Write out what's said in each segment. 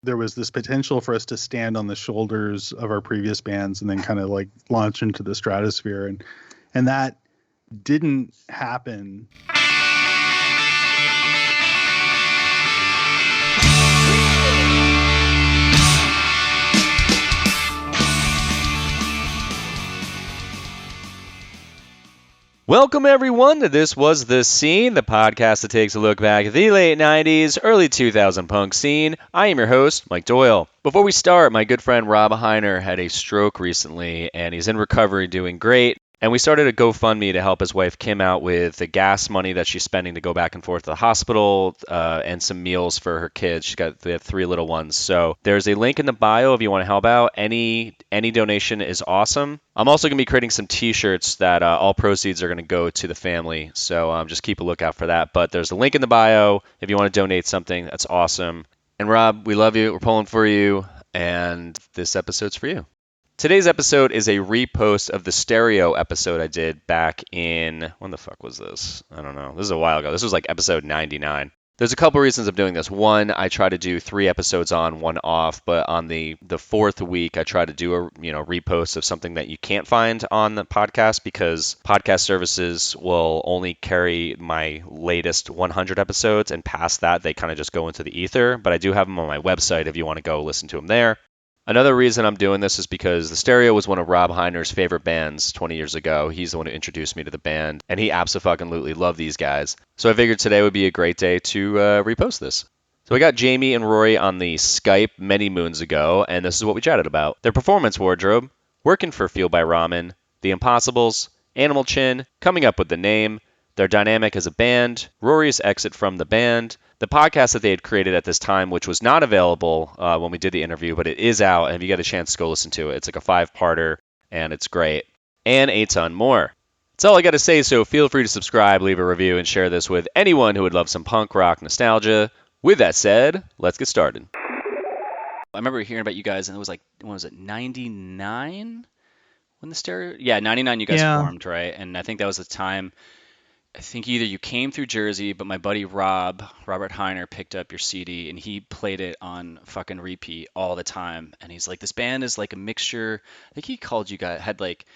there was this potential for us to stand on the shoulders of our previous bands and then kind of like launch into the stratosphere. And that didn't happen. Welcome, everyone, to This Was The Scene, the podcast that takes a look back at the late 90s, early 2000 punk scene. I am your host, Mike Doyle. Before we start, my good friend Rob Heiner had a stroke recently, and he's in recovery doing great. And we started a GoFundMe to help his wife Kim out with the gas money that she's spending to go back and forth to the hospital and some meals for her kids. They have 3 little ones. So there's a link in the bio if you want to help out. Any donation is awesome. I'm also going to be creating some t-shirts that all proceeds are going to go to the family. So just keep a lookout for that. But there's a link in the bio if you want to donate something. That's awesome. And Rob, we love you. We're pulling for you. And this episode's for you. Today's episode is a repost of the stereo episode I did back in, when the fuck was this? I don't know. This is a while ago. This was like episode 99. There's a couple reasons I'm doing this. One, I try to do 3 episodes on, 1 off, but on the 4th week, I try to do a repost of something that you can't find on the podcast because podcast services will only carry my latest 100 episodes, and past that, they kind of just go into the ether. But I do have them on my website if you want to go listen to them there. Another reason I'm doing this is because the Stereo was one of Rob Heiner's favorite bands 20 years ago. He's the one who introduced me to the band, and he absolutely loved these guys. So I figured today would be a great day to repost this. So we got Jamie and Rory on the Skype many moons ago, and this is what we chatted about. Their performance wardrobe, working for Fuel by Ramen, The Impossibles, Animal Chin, coming up with the name, their dynamic as a band, Rory's exit from the band, the podcast that they had created at this time, which was not available when we did the interview, but it is out, and if you get a chance to go listen to it, it's like a 5-parter, and it's great, and a ton more. That's all I got to say, so feel free to subscribe, leave a review, and share this with anyone who would love some punk rock nostalgia. With that said, let's get started. I remember hearing about you guys, and it was like, when was it, 99? When the Stereo? Yeah, 99 you guys formed, right? And I think that was the time... I think either you came through Jersey, but my buddy Robert Heiner picked up your CD and he played it on fucking repeat all the time. And he's like, this band is like a mixture. I think he called you guys, had like,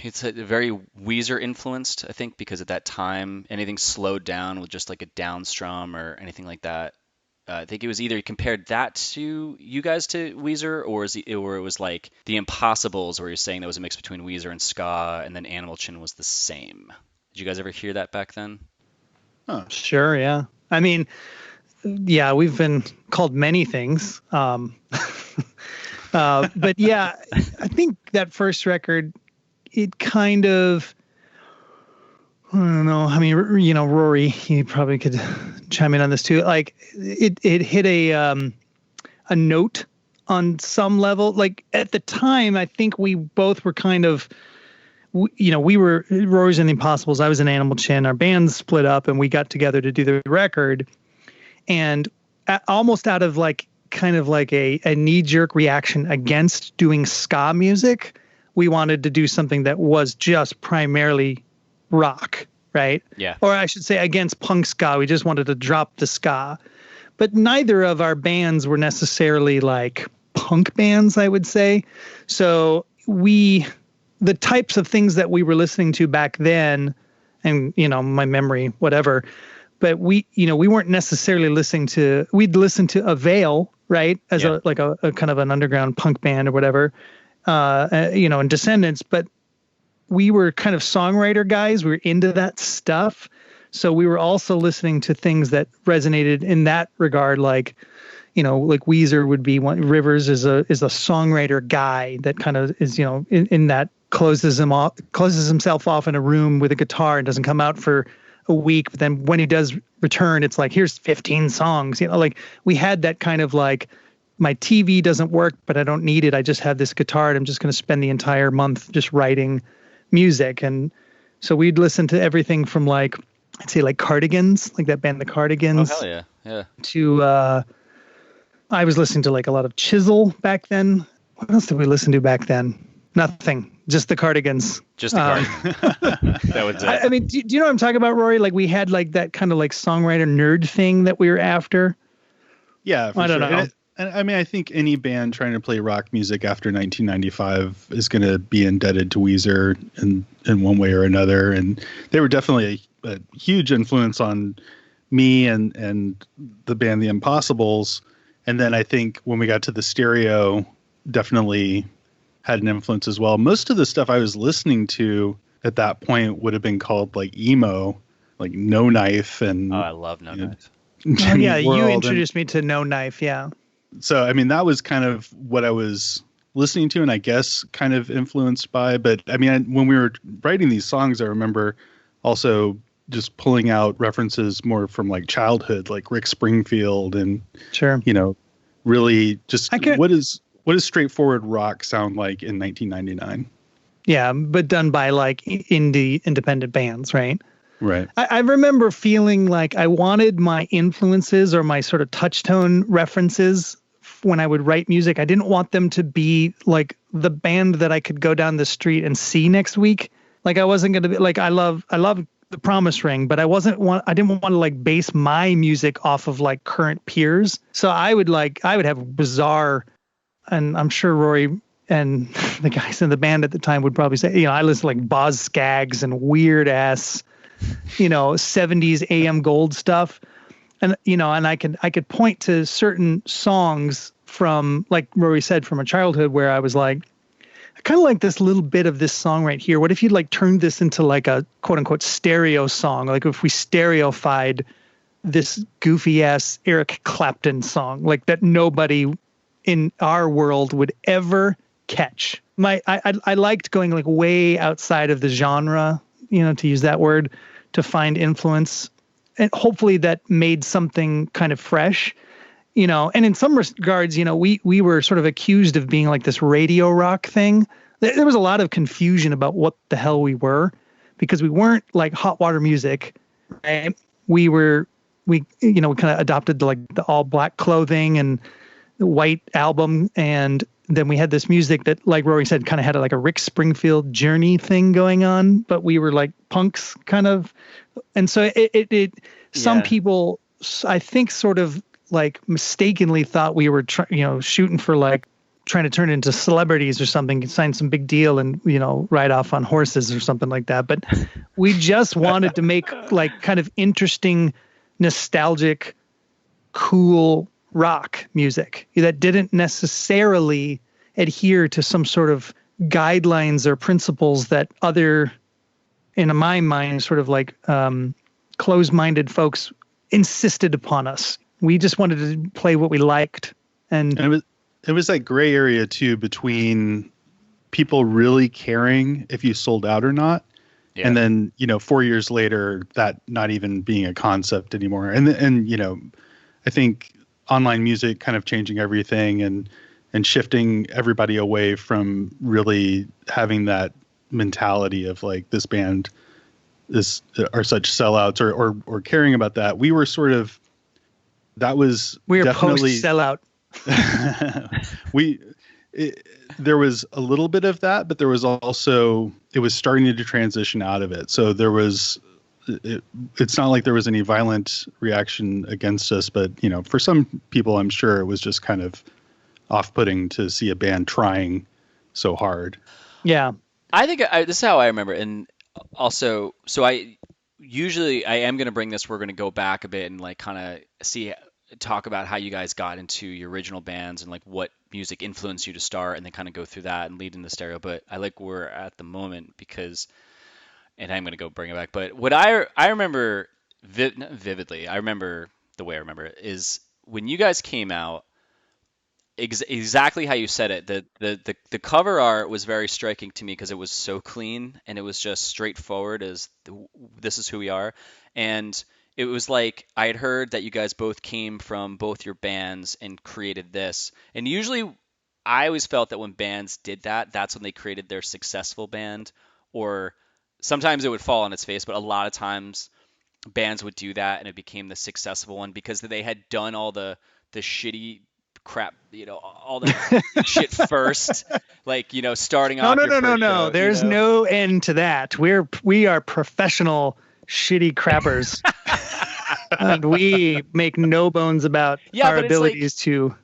it's a very Weezer influenced, I think, because at that time, anything slowed down with just like a downstrum or anything like that. I think it was either he compared that to you guys to Weezer, or it was like The Impossibles, where you're saying that was a mix between Weezer and ska, and then Animal Chin was the same. Did you guys ever hear that back then? Oh, sure, yeah. I mean, yeah, we've been called many things. But yeah, I think that first record, it kind of, I don't know. I mean, Rory, he probably could chime in on this too. Like, it hit a note on some level. Like, at the time, I think we both were kind of, we were Rory's in The Impossibles. I was in Animal Chin. Our bands split up and we got together to do the record. And almost out of like kind of like a knee-jerk reaction against doing ska music, we wanted to do something that was just primarily rock, right? Yeah. Or I should say against punk ska. We just wanted to drop the ska. But neither of our bands were necessarily like punk bands, I would say. So the types of things that we were listening to back then, and, my memory, whatever, but we weren't necessarily we'd listen to Avail, right? As a kind of an underground punk band or whatever, and Descendants, but we were kind of songwriter guys. We were into that stuff. So we were also listening to things that resonated in that regard, like Weezer would be one. Rivers is a songwriter guy that kind of is, in that closes himself off in a room with a guitar and doesn't come out for a week. But then when he does return, it's like, here's 15 songs. Like we had that kind of like, my TV doesn't work, but I don't need it. I just have this guitar and I'm just going to spend the entire month just writing music. And so we'd listen to everything from like, I'd say like Cardigans, like that band, the Cardigans. Oh, hell yeah. Yeah. To, I was listening to like a lot of Chisel back then. What else did we listen to back then? Nothing. Just the Cardigans. Just the Cardigans. That was it. I mean, do you know what I'm talking about, Rory? Like we had like that kind of like songwriter nerd thing that we were after. Yeah, for I don't sure. know. And I mean, I think any band trying to play rock music after 1995 is going to be indebted to Weezer in one way or another. And they were definitely a huge influence on me and the band The Impossibles. And then I think when we got to the stereo, definitely had an influence as well. Most of the stuff I was listening to at that point would have been called like emo, like No Knife and I love No Knife. Oh, yeah, you World introduced me to No Knife. Yeah. So, I mean, that was kind of what I was listening to and I guess kind of influenced by. But I mean, when we were writing these songs, I remember also just pulling out references more from like childhood, like Rick Springfield and, Sure. really just what does straightforward rock sound like in 1999? Yeah, but done by like independent bands, right? Right. I remember feeling like I wanted my influences or my sort of touchstone references when I would write music. I didn't want them to be like the band that I could go down the street and see next week. Like I wasn't going to be like, I love The Promise Ring, but I didn't want to like base my music off of like current peers. So I would have bizarre, and I'm sure Rory and the guys in the band at the time would probably say, I listen to like Boz Scaggs and weird ass, 70s AM gold stuff. And, and I could point to certain songs from, like Rory said, from a childhood where I was like, I kind of like this little bit of this song right here. What if you like turned this into like a quote unquote stereo song? Like if we stereofied this goofy ass Eric Clapton song, like that nobody in our world would ever catch. I liked going like way outside of the genre, to use that word, to find influence. And hopefully that made something kind of fresh, and in some regards, we were sort of accused of being like this radio rock thing. There was a lot of confusion about what the hell we were, because we weren't like Hot Water Music, right? We kind of adopted the all black clothing and the white album. And then we had this music that, like Rory said, kind of had like a Rick Springfield Journey thing going on, but we were like punks kind of. And so some people, I think, sort of like mistakenly thought we were, shooting for like trying to turn into celebrities or something, sign some big deal and, ride off on horses or something like that. But we just wanted to make like kind of interesting, nostalgic, cool rock music that didn't necessarily adhere to some sort of guidelines or principles that other, in my mind, sort of like closed-minded folks insisted upon us. We just wanted to play what we liked. And it was that gray area too between people really caring if you sold out or not. Yeah. And then, 4 years later, that not even being a concept anymore. And I think online music kind of changing everything and shifting everybody away from really having that mentality of like this band are such sellouts or caring about that. We were sort of, we were definitely post sellout. There was a little bit of that, but there was also, it was starting to transition out of it. So there was, it's not like there was any violent reaction against us, but for some people, I'm sure it was just kind of off-putting to see a band trying so hard. Yeah. I think this is how I remember. And also, so I am going to bring this, we're going to go back a bit and like kind of talk about how you guys got into your original bands and like what music influenced you to start, and then kind of go through that and lead into stereo. But I like where we're at the moment because, and I'm going to go bring it back. But what I remember vividly, I remember the way I remember it is when you guys came out, exactly how you said it. The cover art was very striking to me because it was so clean and it was just straightforward as this is who we are. And it was like I had heard that you guys both came from both your bands and created this. And usually I always felt that when bands did that, that's when they created their successful band. Or sometimes it would fall on its face, but a lot of times bands would do that and it became the successful one because they had done all the shitty crap, all the shit first, like, starting off. No. There's no end to that. We are professional shitty crappers. And we make no bones about our but abilities to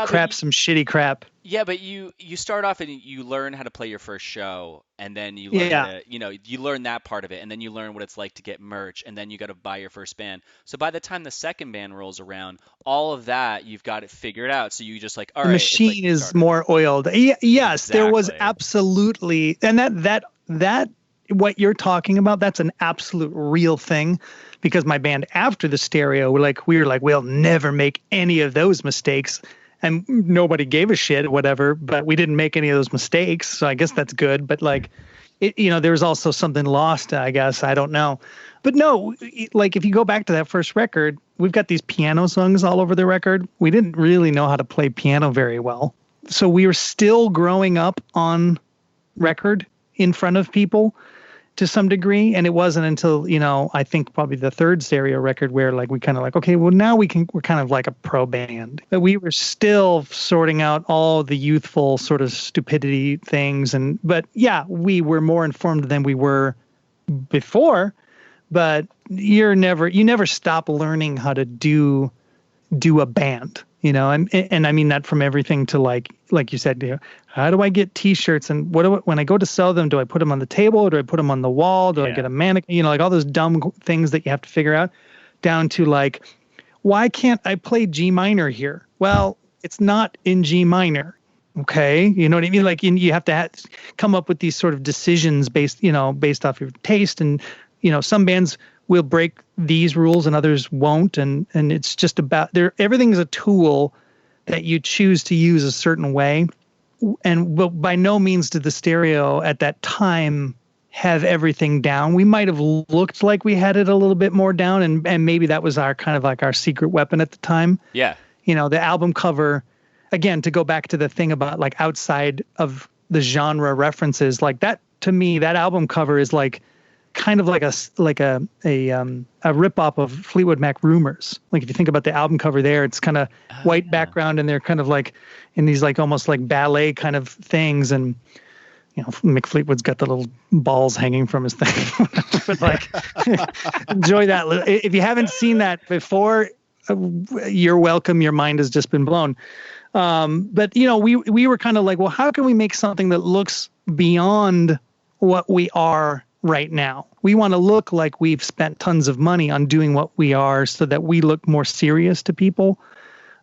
crap but some shitty crap. yeah, but you start off and you learn how to play your first show, and then you learn Yeah. how to, you learn that part of it, and then you learn what it's like to get merch, and then you got to buy your first band. So by the time the second band rolls around, all of that you've got it figured out. So you just like, all The right, it's like machine is more oiled. Yes, there was absolutely, and that what you're talking about, that's an absolute real thing, because my band after the stereo, we were like, we'll never make any of those mistakes. And nobody gave a shit, whatever, but we didn't make any of those mistakes. So I guess that's good. But there was also something lost, I guess. I don't know. But no, if you go back to that first record, we've got these piano songs all over the record. We didn't really know how to play piano very well. So we were still growing up on record in front of people to some degree. And it wasn't until, I think probably the third stereo record where we kind of okay, well, now we're kind of like a pro band. But we were still sorting out all the youthful sort of stupidity things. But yeah, we were more informed than we were before. But you never stop learning how to do a band. And I mean that from everything to like you said, how do I get T-shirts, and when I go to sell them, do I put them on the table or do I put them on the wall? Do I get a mannequin? All those dumb things that you have to figure out, down to why can't I play G minor here? Well, it's not in G minor. Okay. You know what I mean? You have to come up with these sort of decisions based off your taste. And, some bands will break these rules and others won't. And it's just about everything is a tool that you choose to use a certain way. But by no means did the stereo at that time have everything down. We might have looked like we had it a little bit more down, and maybe that was our kind of our secret weapon at the time. Yeah. The album cover, again, to go back to the thing about outside of the genre references, that, to me, that album cover is kind of like a rip-off of Fleetwood Mac Rumors. If you think about the album cover there, it's kind of white background, and they're kind of in these almost ballet kind of things. And, Mick Fleetwood's got the little balls hanging from his thing. But enjoy that. If you haven't seen that before, you're welcome. Your mind has just been blown. But, we were kind of well, how can we make something that looks beyond what we are right now? We want to look like we've spent tons of money on doing what we are, so that we look more serious to people,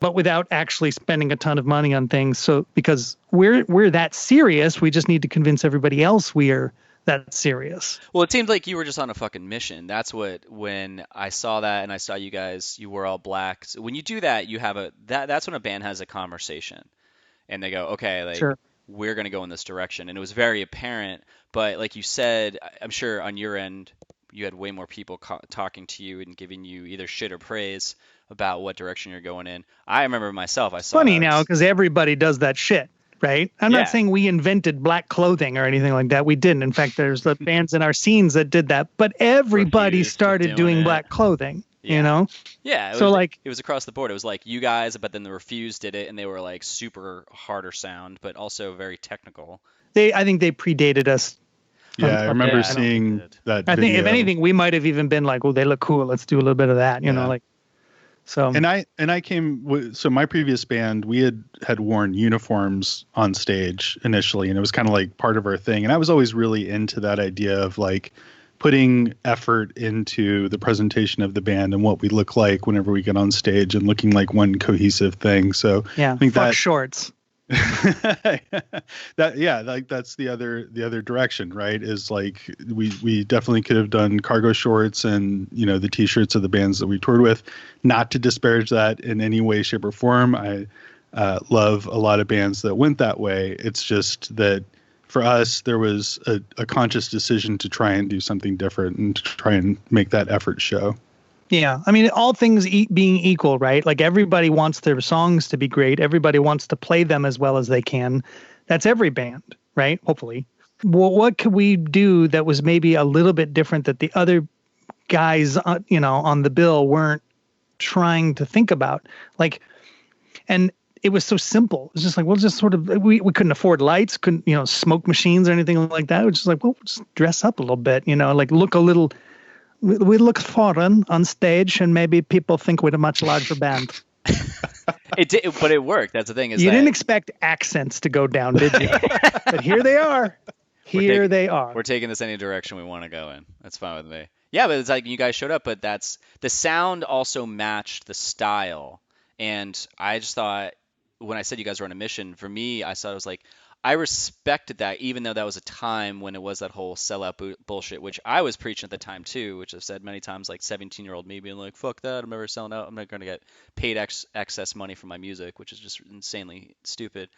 but without actually spending a ton of money on things. So because we're that serious, we just need to convince everybody else we're that serious. Well, it seemed like you were just on a fucking mission. That's when I saw that, and I saw you guys, you were all black. So when you do that, you have that's when a band has a conversation, and they go, okay, sure, we're going to go in this direction. And it was very apparent. But like you said, I'm sure on your end, you had way more people talking to you and giving you either shit or praise about what direction you're going in. I remember myself, I saw funny now, because everybody does that shit, right? I'm not saying we invented black clothing or anything like that. We didn't. In fact, there's the bands in our scenes that did that. But everybody started doing black clothing. Yeah. It was across the board. It was you guys, but then the Refused did it, and they were super harder sound, but also very technical. I think they predated us. Yeah, I remember seeing that. I think if anything, we might have even been oh, they look cool, let's do a little bit of that. So. And I came. So my previous band, we had worn uniforms on stage initially, and it was kind of part of our thing. And I was always really into that idea of putting effort into the presentation of the band and what we look like whenever we get on stage, and looking like one cohesive thing. So yeah, I think fuck shorts. That's the other direction, right? Is we definitely could have done cargo shorts and the T-shirts of the bands that we toured with. Not to disparage that in any way, shape, or form. I love a lot of bands that went that way. It's just that for us, there was a conscious decision to try and do something different and to try and make that effort show. Yeah. I mean, all things being equal, right? Everybody wants their songs to be great. Everybody wants to play them as well as they can. That's every band, right? Hopefully. Well, what could we do that was maybe a little bit different that the other guys, on the bill weren't trying to think about? And it was so simple. It was just we'll just sort of, we couldn't afford lights, couldn't, smoke machines or anything like that. It was just we'll just dress up a little bit, look a little we look foreign on stage, and maybe people think we're a much larger band. It did, but it worked. That's the thing. You didn't expect accents to go down, did you? But here they are. They are. We're taking this any direction we want to go in. That's fine with me. Yeah, but it's like you guys showed up, but that's the sound also matched the style. And I just thought when I said you guys were on a mission, for me, I thought it was like I respected that, even though that was a time when it was that whole sellout bullshit, which I was preaching at the time too, which I've said many times, like 17-year-old me being like, fuck that, I'm never selling out. I'm not going to get paid excess money for my music, which is just insanely stupid.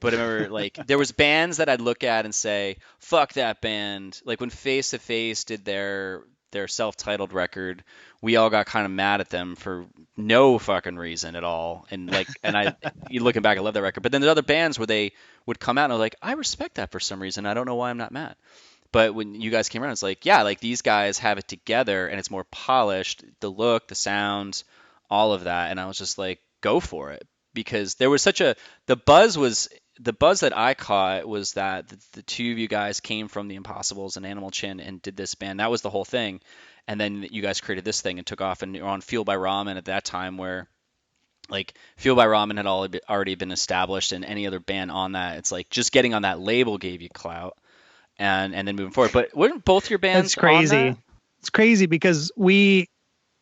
But I remember, like, there was bands that I'd look at and say, fuck that band. Like, when Face to Face did their self-titled record, we all got kind of mad at them for no fucking reason at all. And, like, you looking back, I love that record. But then there's other bands where they would come out and I was like, I respect that for some reason. I don't know why I'm not mad. But when you guys came around, it's like, yeah, like, these guys have it together and it's more polished. The look, the sound, all of that. And I was just like, go for it. Because there was the buzz that I caught was that the two of you guys came from the Impossibles and Animal Chin and did this band. That was the whole thing. And then you guys created this thing and took off, and you're on Fueled by Ramen at that time, where like Fueled by Ramen had already been established, and any other band on that, it's like just getting on that label gave you clout, and then moving forward. But weren't both your bands That's crazy. on that? It's crazy because we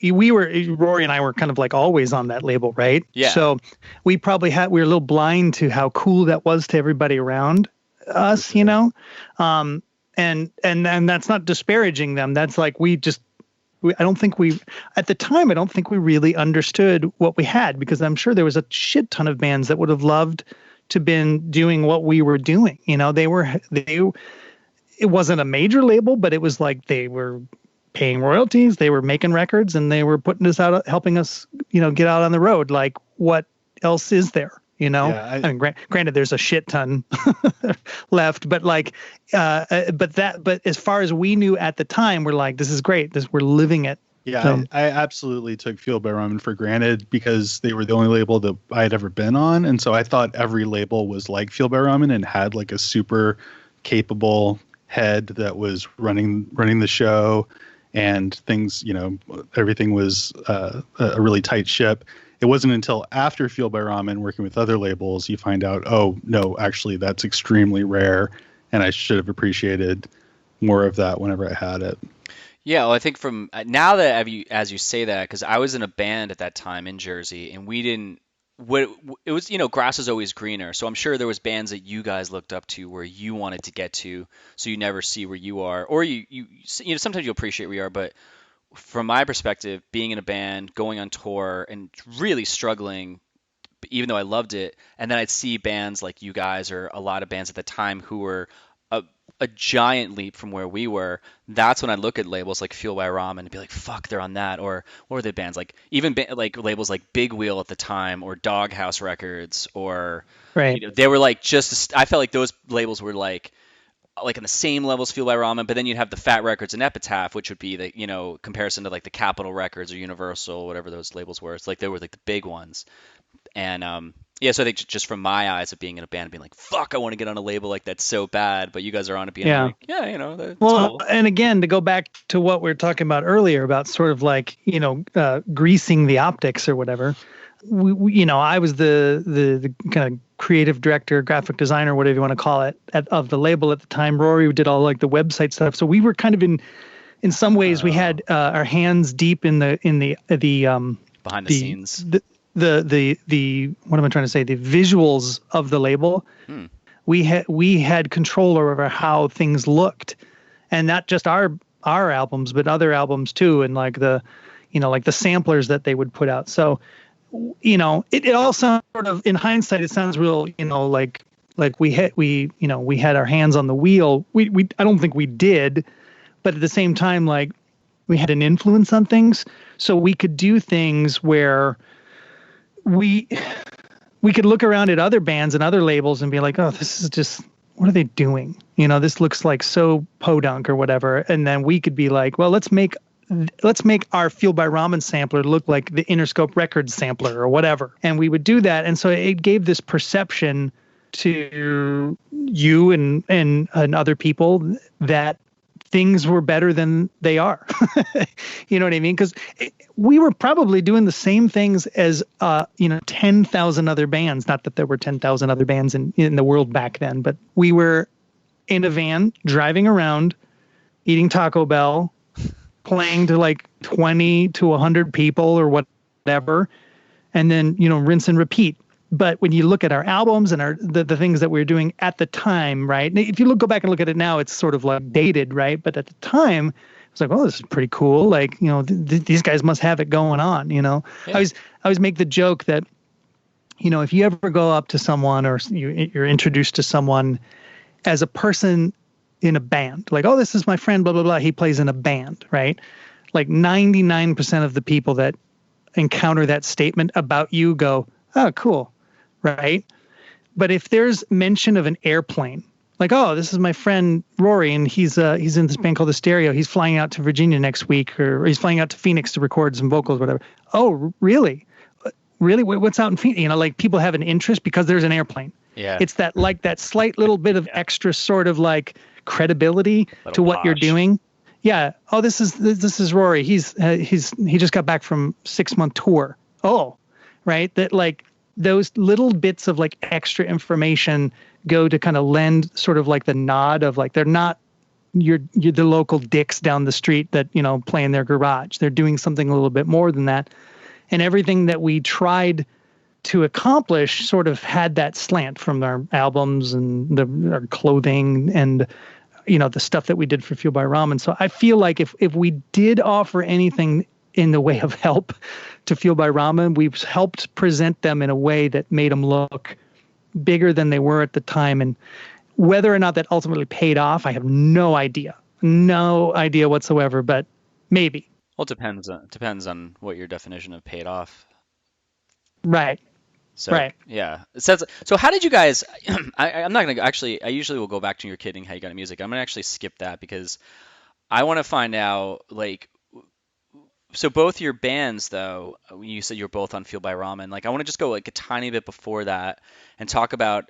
were, Rory and I were kind of like always on that label, right? Yeah. So we probably we were a little blind to how cool that was to everybody around us, you know? And that's not disparaging them. That's like, I don't think at the time, I don't think we really understood what we had, because I'm sure there was a shit ton of bands that would have loved to been doing what we were doing. You know, it wasn't a major label, but it was like they were paying royalties, they were making records, and they were putting us out, helping us, you know, get out on the road. Like, what else is there? You know, yeah, I mean, granted, there's a shit ton left, but like, but as far as we knew at the time, we're like, this is great. We're living it. Yeah, so, I absolutely took Fueled by Ramen for granted because they were the only label that I had ever been on, and so I thought every label was like Fueled by Ramen and had like a super capable head that was running the show, and things, you know, everything was a really tight ship. It wasn't until after Fueled by Ramen, working with other labels, you find out, oh, no, actually, that's extremely rare, and I should have appreciated more of that whenever I had it. Yeah, well, I think from now that as you say that, because I was in a band at that time in Jersey, and we didn't. It was, you know, grass is always greener. So I'm sure there was bands that you guys looked up to where you wanted to get to, so you never see where you are, or you know, sometimes you appreciate where you are, but from my perspective, being in a band, going on tour, and really struggling, even though I loved it, and then I'd see bands like you guys or a lot of bands at the time who were a giant leap from where we were. That's when I look at labels like Fueled by Ramen and be like, fuck, they're on that. Or what were the bands like? Even like labels like Big Wheel at the time, or Doghouse Records, or right. You know, they were like I felt like those labels were like on the same level as Fueled by Ramen, but then you'd have the Fat Records and Epitaph, which would be the, you know, comparison to like the Capitol Records or Universal, whatever those labels were. It's like they were like the big ones. And yeah, so I think just from my eyes of being in a band, being like, fuck, I want to get on a label like that's so bad, but you guys are on it being like, yeah, you know, that's cool. And again, to go back to what we were talking about earlier about sort of like, you know, greasing the optics or whatever. We you know, I was the kind of creative director, graphic designer, whatever you want to call it, of the label at the time. Rory did all like the website stuff, so we were kind of in some ways we had our hands deep in the behind the scenes. The what am I trying to say? The visuals of the label. We had control over how things looked, and not just our albums, but other albums too, and like the samplers that they would put out. So, you know, it all sounds sort of, in hindsight, it sounds real, you know, like we had our hands on the wheel. I don't think we did, but at the same time, like, we had an influence on things, so we could do things where we could look around at other bands and other labels and be like, oh, this is just, what are they doing? You know, this looks like so podunk or whatever. And then we could be like, well, let's make our Fueled by Ramen sampler look like the Interscope Records sampler or whatever. And we would do that. And so it gave this perception to you and other people that things were better than they are. You know what I mean? Because we were probably doing the same things as 10,000 other bands. Not that there were 10,000 other bands in the world back then, but we were in a van driving around, eating Taco Bell, playing to like 20 to 100 people or whatever, and then rinse and repeat. But when you look at our albums and the things that we were doing at the time, right? If you go back and look at it now, it's sort of like dated, right? But at the time, it was like, oh, this is pretty cool. Like, these guys must have it going on. Yeah. I always make the joke that, if you ever go up to someone or you're introduced to someone as a person in a band, like, oh, this is my friend, blah, blah, blah. He plays in a band, right? Like 99% of the people that encounter that statement about you go, oh, cool. Right. But if there's mention of an airplane, like, oh, this is my friend Rory, and he's in this band called The Stereo. He's flying out to Virginia next week, or he's flying out to Phoenix to record some vocals, whatever. Oh, really? Really? What's out in Phoenix? Like people have an interest because there's an airplane. Yeah. It's that slight little bit of extra sort of like credibility to what you're doing. Yeah. Oh, this is Rory. He just got back from 6-month tour. Oh, right. That like those little bits of like extra information go to kind of lend sort of like the nod of like, they're not you're the local dicks down the street that, play in their garage. They're doing something a little bit more than that. And everything that we tried to accomplish sort of had that slant from our albums and our clothing and, the stuff that we did for Fuel by Ramen. So I feel like if we did offer anything in the way of help to Fuel by Ramen, we've helped present them in a way that made them look bigger than they were at the time. And whether or not that ultimately paid off, I have no idea whatsoever, but maybe. Well, it depends on what your definition of paid off. Right. So, right. Yeah. So how did you guys, I'm not going to actually, I usually will go back to your kidding how you got into music. I'm going to actually skip that because I want to find out, like, so both your bands, though, you said you're both on Fuel by Ramen. Like, I want to just go like a tiny bit before that and talk about,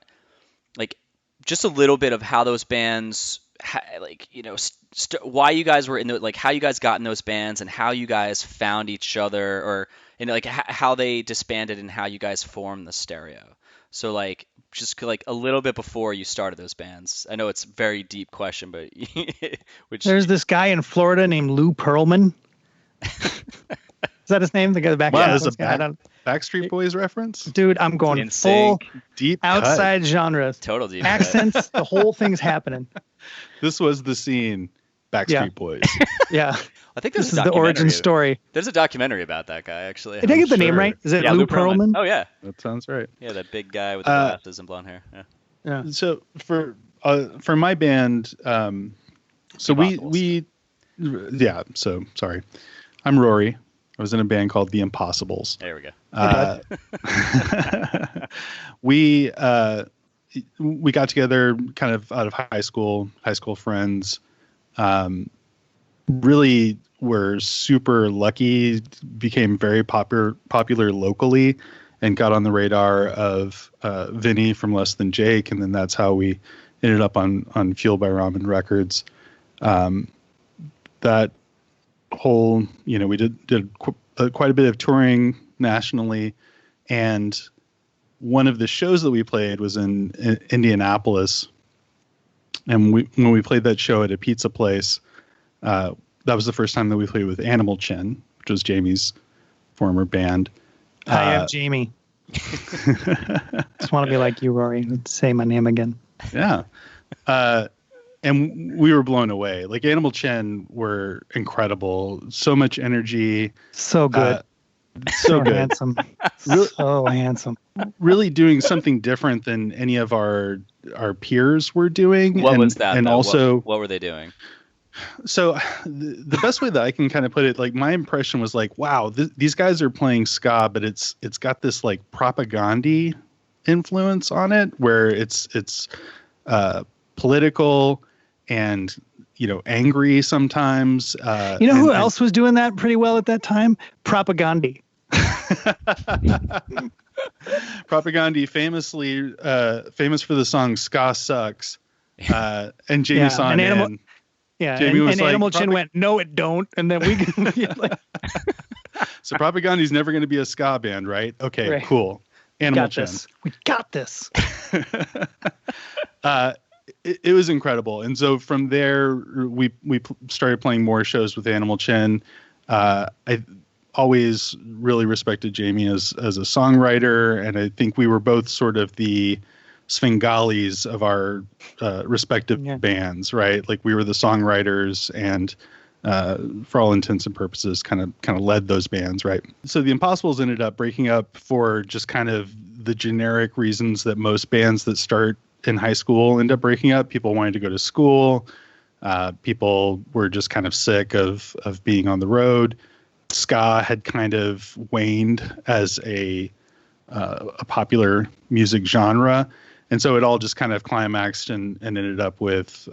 like, just a little bit of how those bands, why you guys were in like how you guys got in those bands and how you guys found each other, or like how they disbanded and how you guys formed the Stereo. So like just like a little bit before you started those bands. I know it's a very deep question, but there's this guy in Florida named Lou Pearlman. Is that his name? The guy back. Wow, there's a Backstreet Boys reference. Dude, I'm going full deep outside genres. Total deep accents. The whole thing's happening. This was the scene. Backstreet Boys. Yeah. I think this is the origin story. There's a documentary about that guy, actually. Did I get the name right? Is it Lou Pearlman? Oh, yeah. That sounds right. Yeah, that big guy with the glasses and blonde hair. Yeah. So for my band, so we so sorry. I'm Rory. I was in a band called The Impossibles. There we go. We got together kind of out of high school friends. Really were super lucky, became very popular locally, and got on the radar of Vinny from Less Than Jake, and then that's how we ended up on Fuel by Ramen Records. That whole, we did quite a bit of touring nationally, and one of the shows that we played was in Indianapolis, and when we played that show at a pizza place, that was the first time that we played with Animal Chin, which was Jamie's former band. Hi, I'm Jamie. Just want to be like you, Rory. Say my name again. Yeah. And we were blown away. Like, Animal Chin were incredible. So much energy. So good. So good. Handsome. So handsome. Really doing something different than any of our peers were doing. What was that? And also, what were they doing? So the best way that I can kind of put it, like, my impression was like, wow, these guys are playing ska, but it's got this like propaganda influence on it, where it's political and angry sometimes. Who else was doing that pretty well at that time? Propaganda. Propaganda, famous for the song "Ska Sucks," and Jamie Son. Yeah, Jamie was and like, Animal Chin went, no, it don't. And then we like, so Propaganda's never going to be a ska band, right? Okay, right. cool. Animal Chin. We got this. It was incredible. And so from there, we started playing more shows with Animal Chin. I always really respected Jamie as a songwriter, and I think we were both sort of the Svengalis of our respective bands, right? Like we were the songwriters, and for all intents and purposes, kind of led those bands, right? So the Impossibles ended up breaking up for just kind of the generic reasons that most bands that start in high school end up breaking up. People wanted to go to school. People were just kind of sick of being on the road. Ska had kind of waned as a popular music genre. And so it all just kind of climaxed and ended up with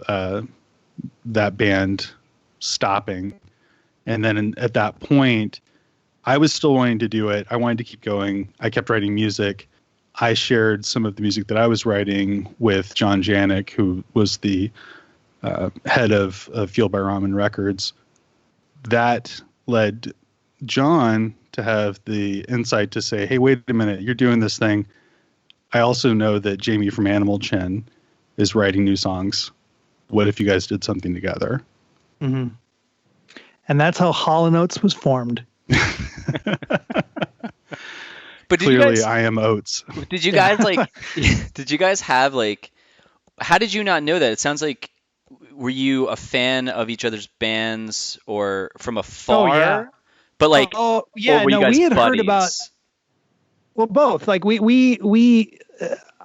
that band stopping. And then at that point, I was still wanting to do it. I wanted to keep going. I kept writing music. I shared some of the music that I was writing with John Janik, who was the head of Fueled by Ramen Records. That led John to have the insight to say, hey, wait a minute, you're doing this thing. I also know that Jamie from Animal Chin is writing new songs. What if you guys did something together? Mm-hmm. And that's how Hall & Oates was formed. But clearly, I am Oates. Did you guys did you guys have how did you not know that? It sounds like, were you a fan of each other's bands or from afar? Oh, yeah. But or were you guys we had buddies? Heard about, well, both. Like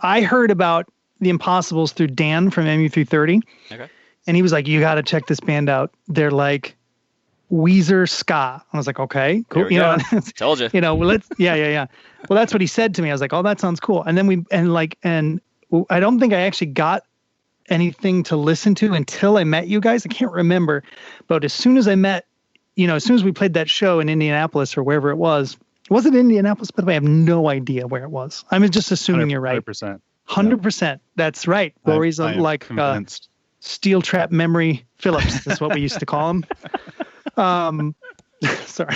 I heard about the Impossibles through Dan from MU330. Okay. And he was like, you got to check this band out. They're like Weezer ska. I was like, okay, cool. Told you. Let's, yeah. Well, that's what he said to me. I was like, oh, that sounds cool. And then and I don't think I actually got anything to listen to until I met you guys. I can't remember, but as soon as I met, as soon as we played that show in Indianapolis or wherever it was it Indianapolis? By the way, I have no idea where it was. I'm just assuming you're right. 100%. 100%. That's right. Rory's like steel trap memory Phillips. That's what we used to call him. Sorry.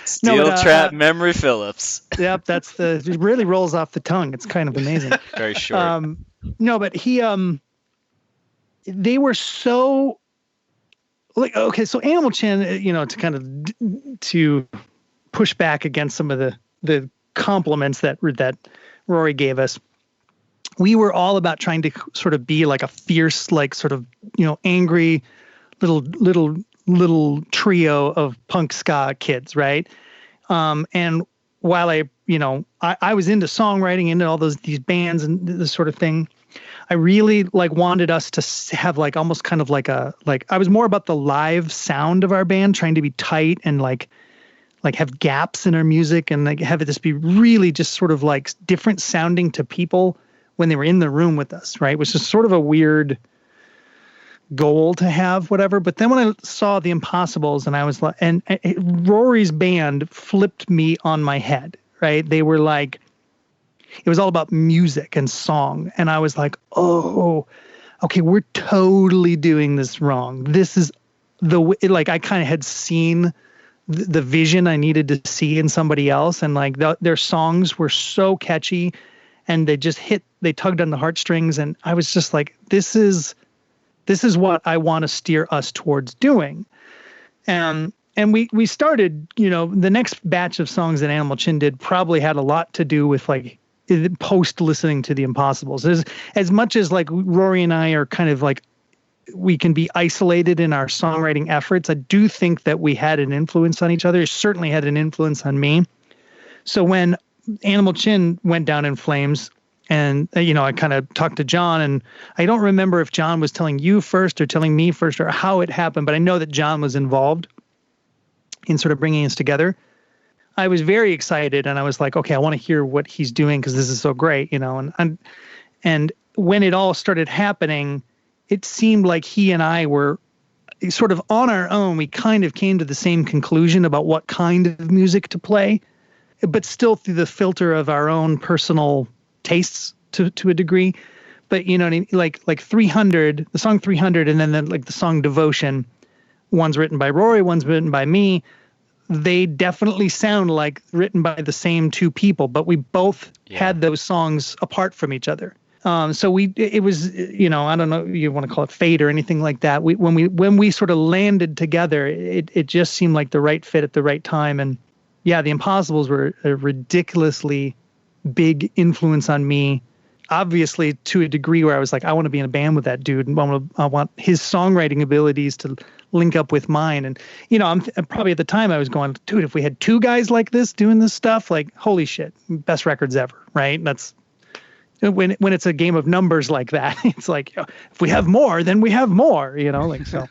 Steel trap memory Phillips. Yep, it really rolls off the tongue. It's kind of amazing. Very short. No, but they were so okay. So Animal Chin, to kind of to push back against some of the compliments that Rory gave us. We were all about trying to sort of be like a fierce, like sort of, angry little trio of punk ska kids. Right. And while I was into songwriting, into all these bands and this sort of thing, I really wanted us to have almost kind of I was more about the live sound of our band, trying to be tight and have gaps in our music and have it just be really just sort of different sounding to people when they were in the room with us, right? Which is sort of a weird goal to have, whatever. But then when I saw the Impossibles and I was and Rory's band flipped me on my head, right? They were it was all about music and song. And I was like, oh, okay, we're totally doing this wrong. This is I kind of had seen the vision I needed to see in somebody else. And their songs were so catchy and they tugged on the heartstrings. And I was just like, this is what I want to steer us towards doing. And we started, the next batch of songs that Animal Chin did probably had a lot to do with post listening to the Impossibles. As much as Rory and I are kind of we can be isolated in our songwriting efforts, I do think that we had an influence on each other. It certainly had an influence on me. So when Animal Chin went down in flames, and I kind of talked to John, and I don't remember if John was telling you first or telling me first or how it happened, but I know that John was involved in sort of bringing us together. I was very excited, and I was like, okay, I want to hear what he's doing because this is so great, and when it all started happening, it seemed like he and I were sort of on our own. We kind of came to the same conclusion about what kind of music to play, but still through the filter of our own personal tastes to a degree. but you know what I mean? Like 300, the song 300, and then the song Devotion, one's written by Rory, one's written by me. They definitely sound like written by the same two people, but we both had those songs apart from each other. So it was, you know, I don't know, you want to call it fate or anything like that. When we sort of landed together, it just seemed like the right fit at the right time. And yeah, the Impossibles were a ridiculously big influence on me. Obviously, to a degree where I was like, I want to be in a band with that dude, and I want his songwriting abilities to link up with mine. And you know, I'm probably at the time I was going, dude, if we had two guys like this doing this stuff, like holy shit, best records ever, right? That's when it's a game of numbers like that. It's like, you know, if we have more, then we have more, you know, like so.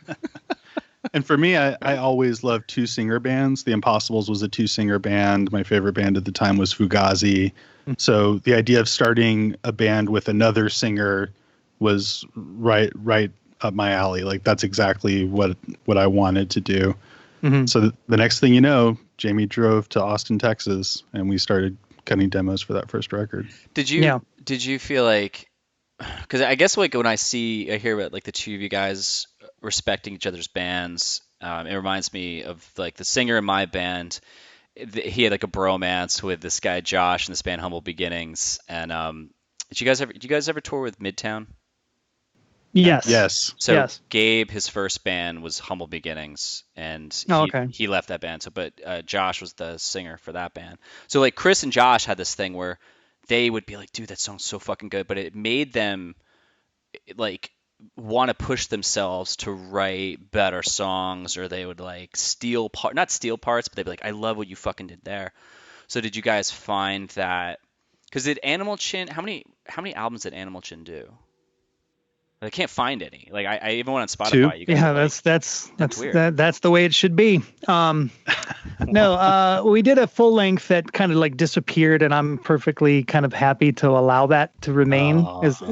And for me, I always loved two-singer bands. The Impossibles was a two-singer band. My favorite band at the time was Fugazi. So the idea of starting a band with another singer was right up my alley. Like that's exactly what I wanted to do. Mm-hmm. So the next thing you know, Jamie drove to Austin, Texas, and we started cutting demos for that first record. Did you feel like, because I guess like when I hear about like the two of you guys respecting each other's bands, it reminds me of like the singer in my band. He had like a bromance with this guy Josh in this band Humble Beginnings. And did you guys ever tour with Midtown? Yes. So Gabe, his first band was Humble Beginnings, and he left that band. So, but Josh was the singer for that band. So like Chris and Josh had this thing where they would be like, dude, that song's so fucking good, but it made them like want to push themselves to write better songs, or they would like not steal parts, but they'd be like, I love what you fucking did there. So did you guys find that? Because did Animal Chin, how many albums did Animal Chin do? I can't find any. Like I even went on Spotify. You guys that's the way it should be. No, we did a full length that kind of like disappeared, and I'm perfectly kind of happy to allow that to remain.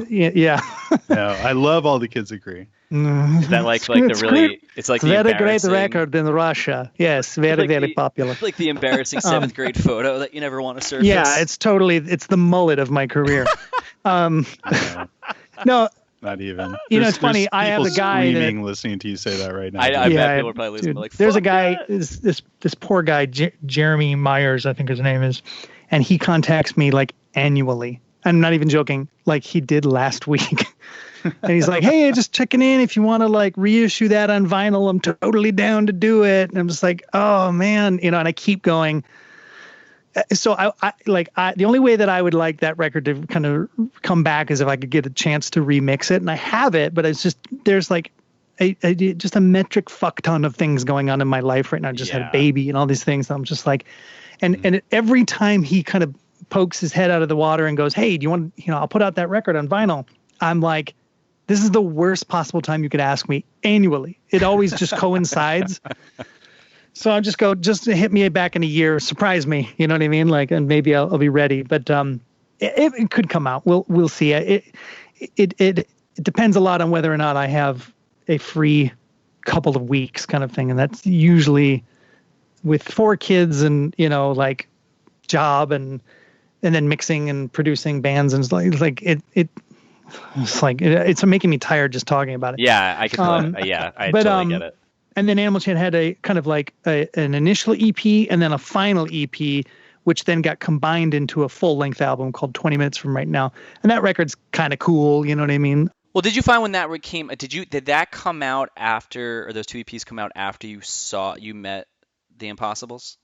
Yeah. No, I love All the Kids Agree. Is that like the really? It's like the very great record in Russia. Yes, very popular. Like the embarrassing 7th grade photo that you never want to surface. Yeah, it's the mullet of my career. No. Not even. You know, it's funny. I have a guy listening to you say that right now. I bet people are probably listening. Like, there's a guy, this poor guy, Jeremy Myers, I think his name is, and he contacts me like annually. I'm not even joking. Like he did last week. And he's like, hey, just checking in. If you want to like reissue that on vinyl, I'm totally down to do it. And I'm just like, oh man, you know, and I keep going. So I the only way that I would like that record to kind of come back is if I could get a chance to remix it, and I have it, but it's just there's like just a metric fuck ton of things going on in my life right now. I just had a baby and all these things. I'm just like, and every time he kind of pokes his head out of the water and goes, hey, do you want, you know, I'll put out that record on vinyl. I'm like, this is the worst possible time you could ask me annually. It always just coincides. So I'll just hit me back in a year, surprise me, you know what I mean? Like, and maybe I'll be ready. But it could come out. We'll see. It depends a lot on whether or not I have a free couple of weeks kind of thing, and that's usually with 4 kids and you know like job and then mixing and producing bands and it's making me tired just talking about it. Yeah, I could. I totally get it. And then Animal Chin had a kind of like an initial EP and then a final EP, which then got combined into a full-length album called 20 Minutes From Right Now. And that record's kind of cool, you know what I mean? Well, did you find when that came? Did that come out after, or those 2 EPs come out after you met the Impossibles?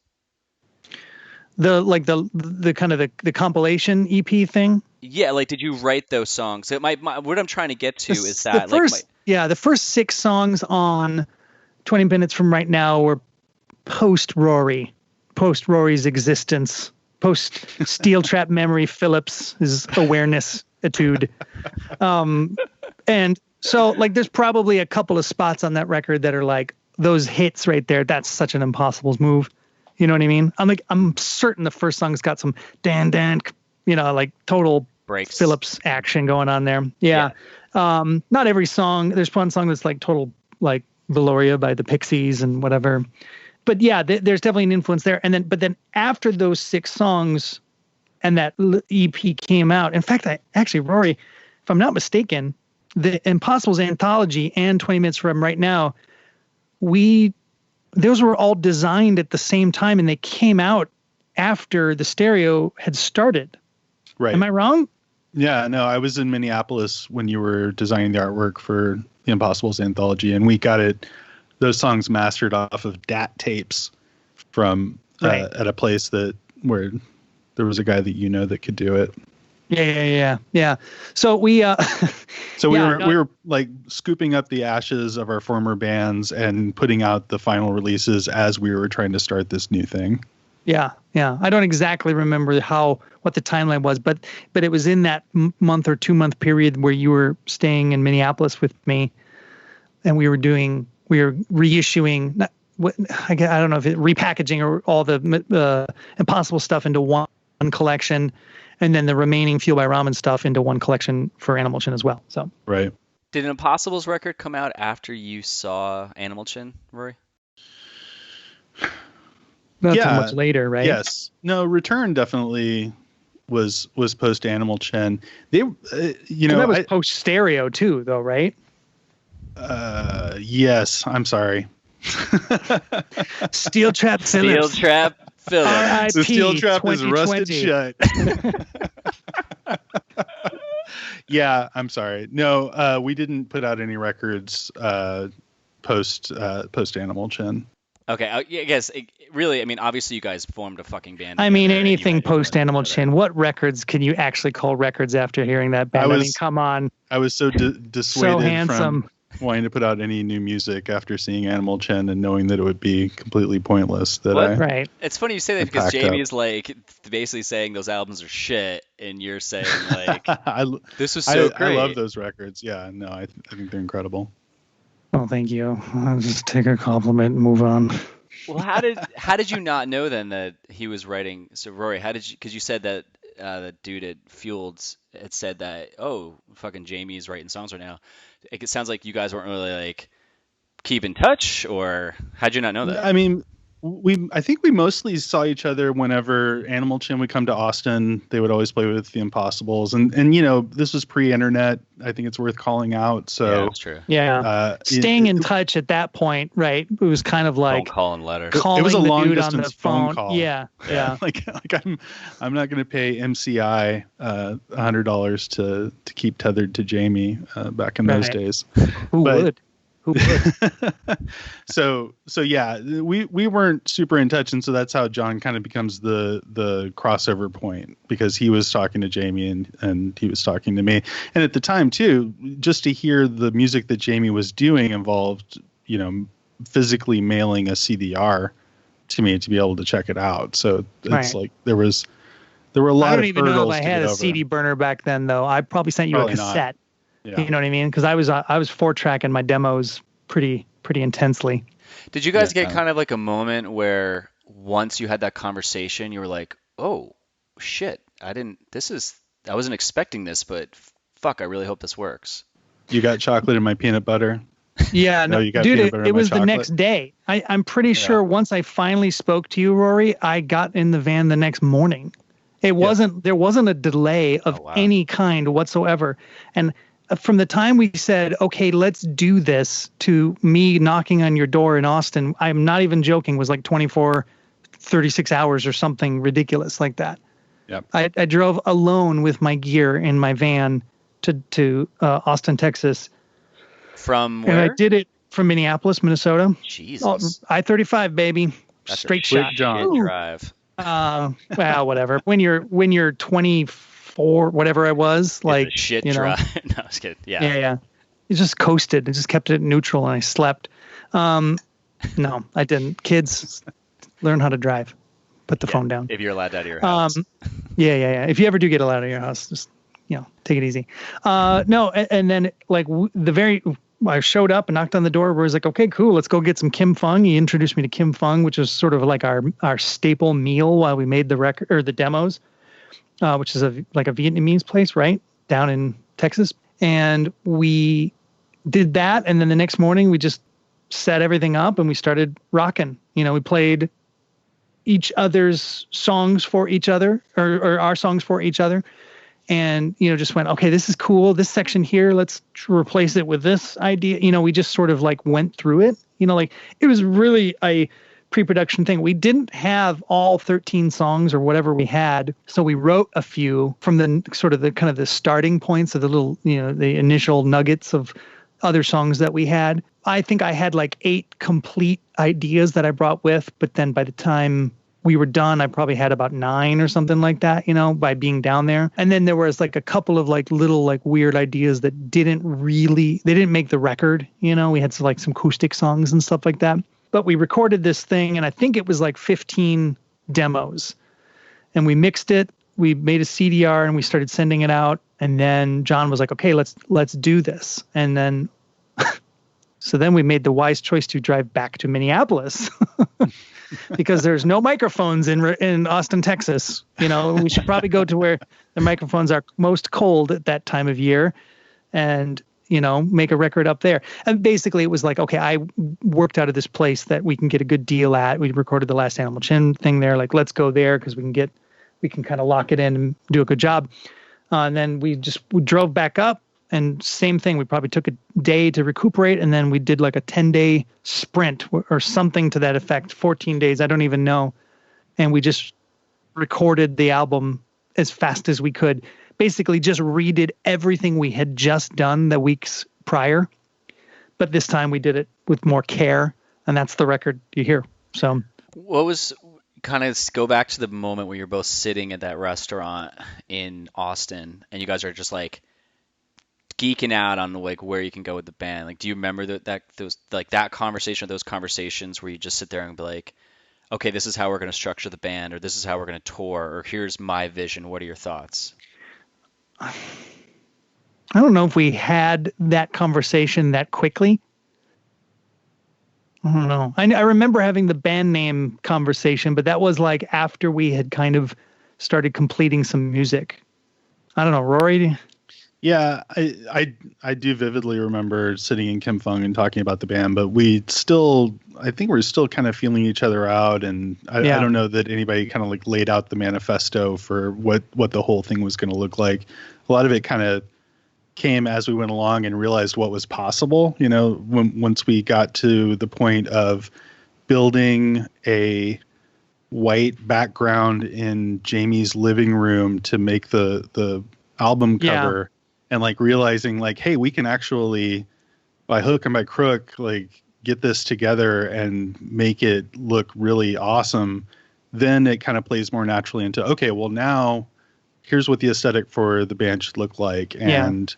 The kind of the compilation EP thing. Yeah, like did you write those songs? So what I'm trying to get to is that the first 6 songs on 20 Minutes From Right Now were post Rory's existence, post Steel Trap Memory Phillips, his awareness etude. And so like there's probably a couple of spots on that record that are like those hits right there. That's such an Impossibles move. You know what I mean? I'm certain the first song's got some dan, you know, like total breaks Phillips action going on there. Yeah. Not every song. There's one song that's like total like Valoria by the Pixies and whatever. But yeah, there's definitely an influence there. But then after those 6 songs and that EP came out, in fact, Rory, if I'm not mistaken, the Impossible's anthology and 20 Minutes From Right Now, those were all designed at the same time, and they came out after the stereo had started. Right. Am I wrong? Yeah, no, I was in Minneapolis when you were designing the artwork for the Impossible's anthology, and we got those songs mastered off of DAT tapes from at a place where there was a guy that that could do it. Yeah. So we we were like scooping up the ashes of our former bands and putting out the final releases as we were trying to start this new thing. Yeah. I don't exactly remember what the timeline was, but it was in that month or 2 month period where you were staying in Minneapolis with me, and we were reissuing. I don't know if repackaging or all the Impossible stuff into one collection, and then the remaining Fuel by Ramen stuff into one collection for Animal Chin as well. So right. Did an Impossibles record come out after you saw Animal Chin, Rory? Not so much later, right? Yes. No, Return definitely was post Animal Chin. They, that was post Stereo too, though, right? Yes. I'm sorry. Steel Trap Phillips. Steel Trap Phillips. The Steel Trap is rusted shut. Yeah, I'm sorry. No, we didn't put out any records post Animal Chin. Okay, I guess really, I mean, obviously you guys formed a fucking band. I mean, anything post Animal Chin. What records can you actually call records after hearing that band? I mean, come on. I was so dissuaded so handsome. from wanting to put out any new music after seeing Animal Chin and knowing that it would be completely pointless. Right. It's funny you say that because Jamie's like basically saying those albums are shit, and you're saying like this was so great. I love those records. Yeah, no, I think they're incredible. Oh, thank you. I'll just take a compliment and move on. Well, how did you not know then that he was writing? So Rory, because you said that the dude at Fueled had said that, oh, fucking Jamie's writing songs right now. It sounds like you guys weren't really like keep in touch, or how'd you not know that? I mean, I think we mostly saw each other whenever Animal Chin would come to Austin. They would always play with the Impossibles, and this was pre-internet. I think it's worth calling out. So yeah, that's true. Yeah, staying in touch at that point, right? It was kind of like calling letter. Calling it was a the long dude distance on the phone call. Yeah. like I'm not going to pay MCI $100 to keep tethered to Jamie back in those days. Who would? So yeah, we weren't super in touch, and so that's how John kind of becomes the crossover point, because he was talking to Jamie and he was talking to me, and at the time too, just to hear the music that Jamie was doing involved physically mailing a CDR to me to be able to check it out. So it's like there were a lot of hurdles. I don't even know if I had a CD burner back then, though. I probably sent you a cassette. Yeah. You know what I mean? Because I was 4-tracking my demos pretty intensely. Did you guys get kind of like a moment where once you had that conversation, you were like, "Oh, shit! I wasn't expecting this, but fuck, I really hope this works." You got chocolate in my peanut butter. Yeah, no, you got dude, peanut butter in it my was chocolate. the next day. I'm pretty sure once I finally spoke to you, Rory, I got in the van the next morning. There wasn't a delay of any kind whatsoever, and from the time we said, okay, let's do this, to me knocking on your door in Austin, I'm not even joking, was like 36 hours or something ridiculous like that. Yep. I drove alone with my gear in my van to Austin, Texas. From where? And I did it from Minneapolis, Minnesota. Jesus. I-35, baby. That's straight a shot. John drive. Well, whatever. When you're 24, whatever I was, like, it's a shit drive. No, I was kidding. Yeah. It just coasted. It just kept it neutral, and I slept. No, I didn't. Kids, learn how to drive. Put the phone down. If you're allowed out of your house. Yeah. If you ever do get allowed out of your house, just take it easy. No, and then like I showed up and knocked on the door where I was like, okay, cool, let's go get some Kim Fung. He introduced me to Kim Fung, which is sort of like our staple meal while we made the record or the demos, which is like a Vietnamese place, right, down in Texas. And we did that, and then the next morning we just set everything up and we started rocking. We played each other's songs for each other, or our songs for each other. and, just went, okay, this is cool. This section here, let's replace it with this idea. We just sort of like went through it, like it was really a pre-production thing. We didn't have all 13 songs or whatever we had. So we wrote a few from the sort of the kind of the starting points of the little, the initial nuggets of other songs that we had. I think I had like 8 complete ideas that I brought with, but then by the time we were done, I probably had about 9 or something like that, by being down there. And then there was like a couple of like little like weird ideas that they didn't make the record. We had like some acoustic songs and stuff like that. But we recorded this thing, and I think it was like 15 demos. And we mixed it. We made a CDR and we started sending it out. And then John was like, okay, let's do this. And then so then we made the wise choice to drive back to Minneapolis. Because there's no microphones in Austin, Texas. We should probably go to where the microphones are most cold at that time of year and, make a record up there. And basically it was like, okay, I worked out of this place that we can get a good deal at. We recorded the last Animal Chin thing there. Like, let's go there because we can kind of lock it in and do a good job. And then we drove back up. And same thing, we probably took a day to recuperate, and then we did like a 10-day sprint or something to that effect, 14 days, I don't even know. And we just recorded the album as fast as we could. Basically just redid everything we had just done the weeks prior. But this time we did it with more care, and that's the record you hear. So what was kind of go back to the moment where you're both sitting at that restaurant in Austin and you guys are just like geeking out on like where you can go with the band. Like, do you remember that conversation or those conversations where you just sit there and be like, okay, this is how we're going to structure the band, or this is how we're going to tour, or here's my vision. What are your thoughts? I don't know if we had that conversation that quickly. I don't know. I remember having the band name conversation, but that was like after we had kind of started completing some music. I don't know, Rory. Yeah, I do vividly remember sitting in Kim Fung and talking about the band, but I think we're still kind of feeling each other out, and I don't know that anybody kind of like laid out the manifesto for what the whole thing was going to look like. A lot of it kind of came as we went along and realized what was possible. Once we got to the point of building a white background in Jamie's living room to make the album cover. Yeah. And like realizing like, hey, we can actually by hook and by crook, like get this together and make it look really awesome. Then it kind of plays more naturally into, okay, well now here's what the aesthetic for the band should look like. And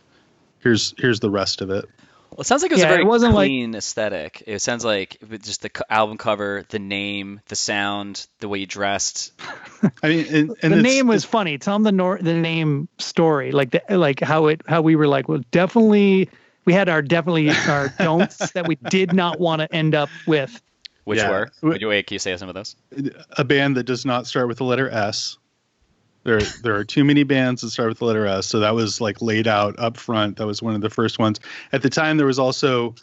here's the rest of it. Well, it sounds like it was a very clean aesthetic. It sounds like just the album cover, the name, the sound, the way you dressed. I mean, and the name was funny. Tell them the name story, like how we were like, well, definitely we had our don'ts that we did not want to end up with. Which were? Wait, can you say some of those? A band that does not start with the letter S. There are too many bands that start with the letter S, so that was like laid out up front. That was one of the first ones. At the time, there was also,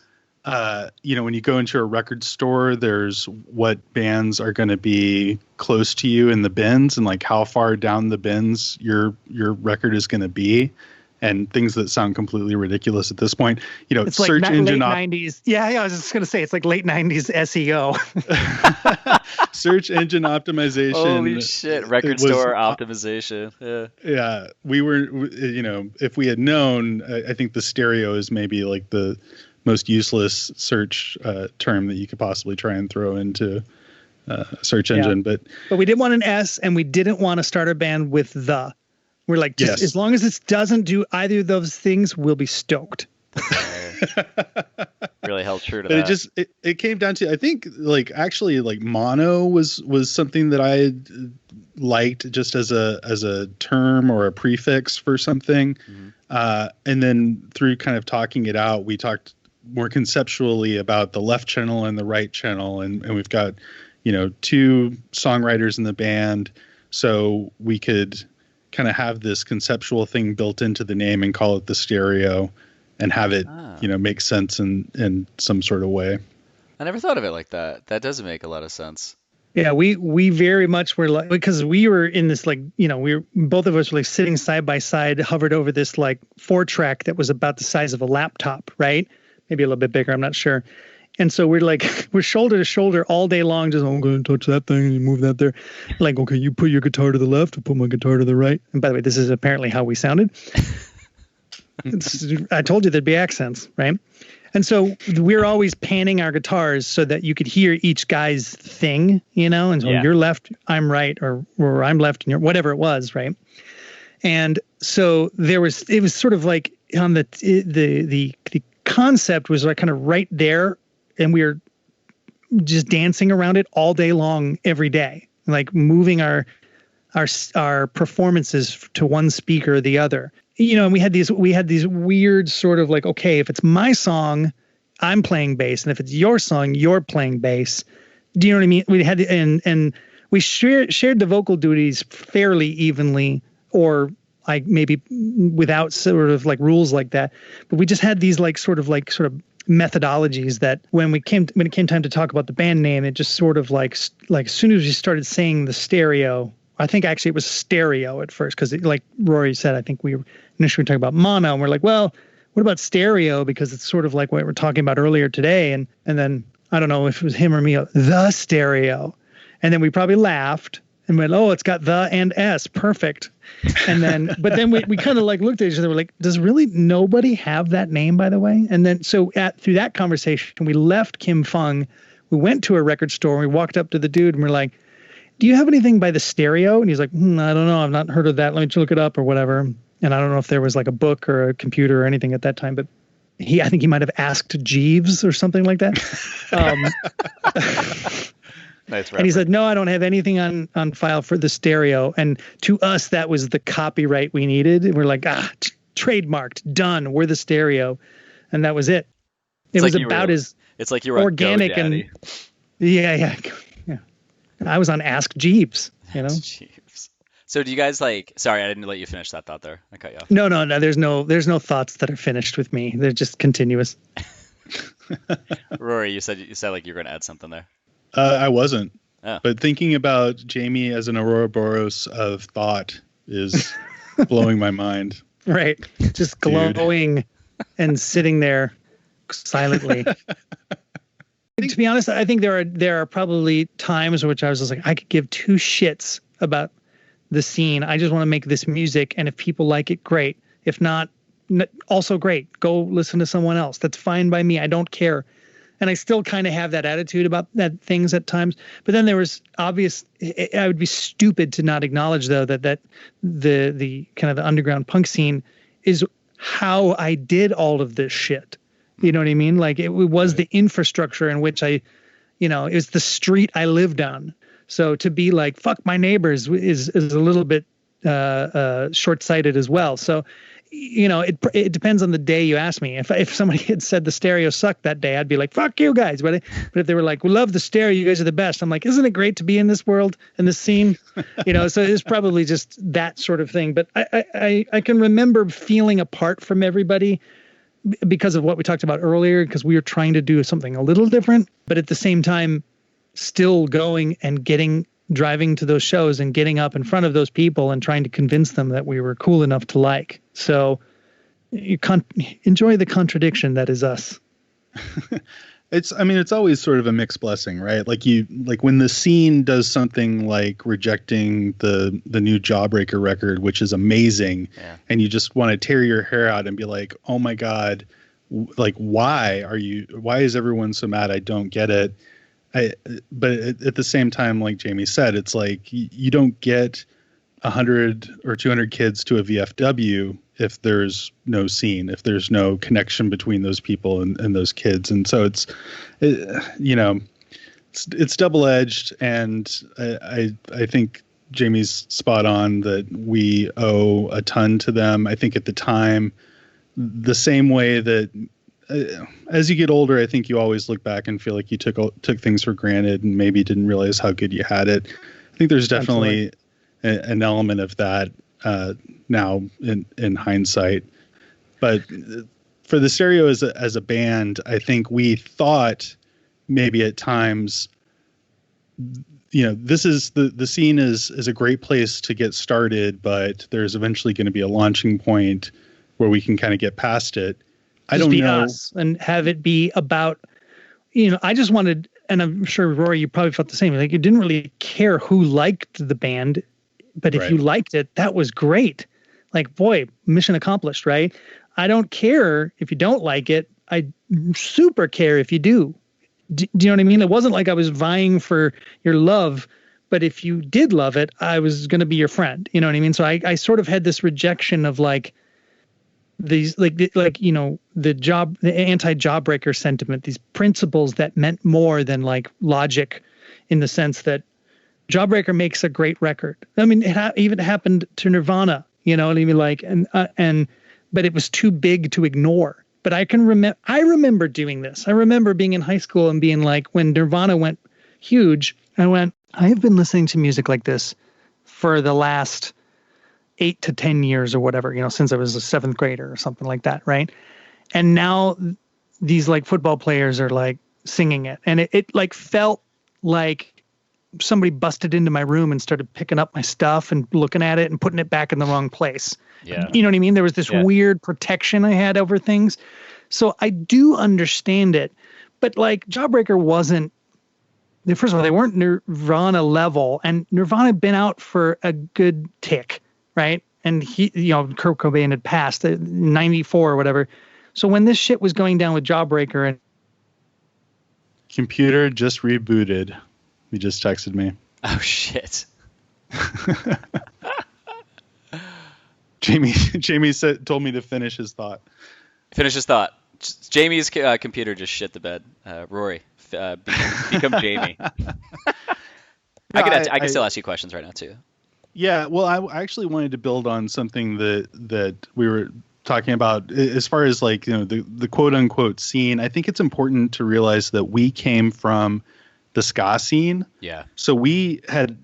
when you go into a record store, there's what bands are going to be close to you in the bins and like how far down the bins your record is going to be, and things that sound completely ridiculous at this point. It's search like engine late 90s. Yeah, I was just going to say it's like late 90s SEO. Search engine optimization. Holy shit! Record store optimization. Yeah. We were, if we had known, I think the stereo is maybe like the most useless search term that you could possibly try and throw into search engine. But we didn't want an S, and we didn't want to start a band with the. We're like, just as long as it doesn't do either of those things, we'll be stoked. Really held true to that. It came down to, I think, like actually like mono was something that I liked just as a term or a prefix for something. Mm-hmm. And then through kind of talking it out, we talked more conceptually about the left channel and the right channel. And we've got, 2 songwriters in the band, so we could kind of have this conceptual thing built into the name and call it the stereo and have it, make sense in some sort of way. I never thought of it like that. That does make a lot of sense. Yeah, we very much were like, because we were in this like, we were, both of us were like sitting side by side, hovered over this like 4-track that was about the size of a laptop, right? Maybe a little bit bigger, I'm not sure. And so we're shoulder to shoulder all day long, just, I'm going to touch that thing and you move that there. Like, okay, you put your guitar to the left, I'll put my guitar to the right. And by the way, this is apparently how we sounded. I told you there'd be accents, right? And so we're always panning our guitars so that you could hear each guy's thing, and so you're left, I'm right, or I'm left and you're whatever it was, right? And so it was sort of like on the concept was like kind of right there, and we were just dancing around it all day long, every day, like moving our performances to one speaker or the other. And we had these weird sort of like, okay, if it's my song, I'm playing bass, and if it's your song, you're playing bass. Do you know what I mean? We had and we shared the vocal duties fairly evenly, or like maybe without sort of like rules like that. But we just had these like sort of methodologies that when it came time to talk about the band name, it just sort of like as soon as we started saying the stereo. I think actually it was stereo at first, because like Rory said, I think we were initially talking about mono, and we're like, well, what about stereo? Because it's sort of like what we were talking about earlier today. And then I don't know if it was him or me, the stereo. And then we probably laughed and went, oh, it's got the and S, perfect. And then, but then we kind of like looked at each other, we're like, does really nobody have that name, by the way? And then so through that conversation, we left Kim Fung, we went to a record store, and we walked up to the dude and we're like, do you have anything by the stereo? And he's like, I don't know. I've not heard of that. Let me look it up or whatever. And I don't know if there was like a book or a computer or anything at that time, but I think he might have asked Jeeves or something like that. Nice. And he said, no, I don't have anything on file for the stereo. And to us, that was the copyright we needed. And we're like, trademarked, done. We're the stereo. And that was it. It was about as it's like you were organic and yeah. I was on Ask Jeeves, Jeeves. So do you guys sorry, I didn't let you finish that thought there. I cut you off. No. There's no thoughts that are finished with me. They're just continuous. Rory, you said like you were going to add something there. I wasn't. Oh. But thinking about Jamie as an Ouroboros of thought is blowing my mind. Right. Just glowing and sitting there silently. To be honest, I think there are probably times in which I was just like, I could give two shits about the scene. I just want to make this music, and if people like it, great. If not, also great. Go listen to someone else. That's fine by me. I don't care. And I still kind of have that attitude about that things at times. But then there was I would be stupid to not acknowledge though that the kind of the underground punk scene is how I did all of this shit. You know what I mean? Like it was the infrastructure in which it was the street I lived on. So to be like, fuck my neighbors is a little bit short-sighted as well. So, it depends on the day you ask me. If somebody had said the stereo sucked that day, I'd be like, fuck you guys. But if they were like, we love the stereo, you guys are the best. I'm like, isn't it great to be in this world and this scene? So it's probably just that sort of thing. But I can remember feeling apart from everybody because of what we talked about earlier, because we were trying to do something a little different, but at the same time, still going and driving to those shows and getting up in front of those people and trying to convince them that we were cool enough to like. So you can't enjoy the contradiction that is us. It's always sort of a mixed blessing, right? Like when the scene does something like rejecting the new Jawbreaker record, which is amazing, and you just want to tear your hair out and be like, oh my God, like why is everyone so mad? I don't get it. But at the same time, like Jamie said, it's like you don't get 100 or 200 kids to a VFW if there's no scene, if there's no connection between those people and those kids. And so it's double-edged. And I think Jamie's spot on that we owe a ton to them. I think at the time, the same way that as you get older, I think you always look back and feel like you took things for granted and maybe didn't realize how good you had it. I think there's definitely an element of that now in hindsight. But for the Stereo as a band, I think we thought maybe at times, this is the scene is a great place to get started, but there's eventually going to be a launching point where we can kind of get past it. I don't know. Us and have it be about, I just wanted, and I'm sure Rory, you probably felt the same. Like you didn't really care who liked the band, but if you liked it, that was great. Like, boy, mission accomplished, right? I don't care if you don't like it. I super care if you do. Do you know what I mean? It wasn't like I was vying for your love, but if you did love it, I was going to be your friend. You know what I mean? So I sort of had this rejection of like these, the anti-jawbreaker sentiment, these principles that meant more than like logic, in the sense that Jawbreaker makes a great record. I mean, it even happened to Nirvana, you know what I mean? Like, but it was too big to ignore. But I remember doing this. I remember being in high school and being like, when Nirvana went huge, I have been listening to music like this for the last 8 to 10 years or whatever, since I was a 7th grader or something like that, right? And now these like football players are like singing it. And it like felt like somebody busted into my room and started picking up my stuff and looking at it and putting it back in the wrong place. Yeah. You know what I mean? There was this weird protection I had over things. So I do understand it. But like Jawbreaker wasn't, first of all, they weren't Nirvana level, and Nirvana had been out for a good tick, right? And Kurt Cobain had passed in 94 or whatever. So when this shit was going down with Jawbreaker and computer just rebooted. He just texted me. Oh shit. Jamie told me to finish his thought. Finish his thought. Jamie's computer just shit the bed. Rory, become Jamie. I can still ask you questions right now too. Yeah, well, I actually wanted to build on something that we were talking about as far as like the quote unquote scene. I think it's important to realize that we came from the ska scene. Yeah. So we had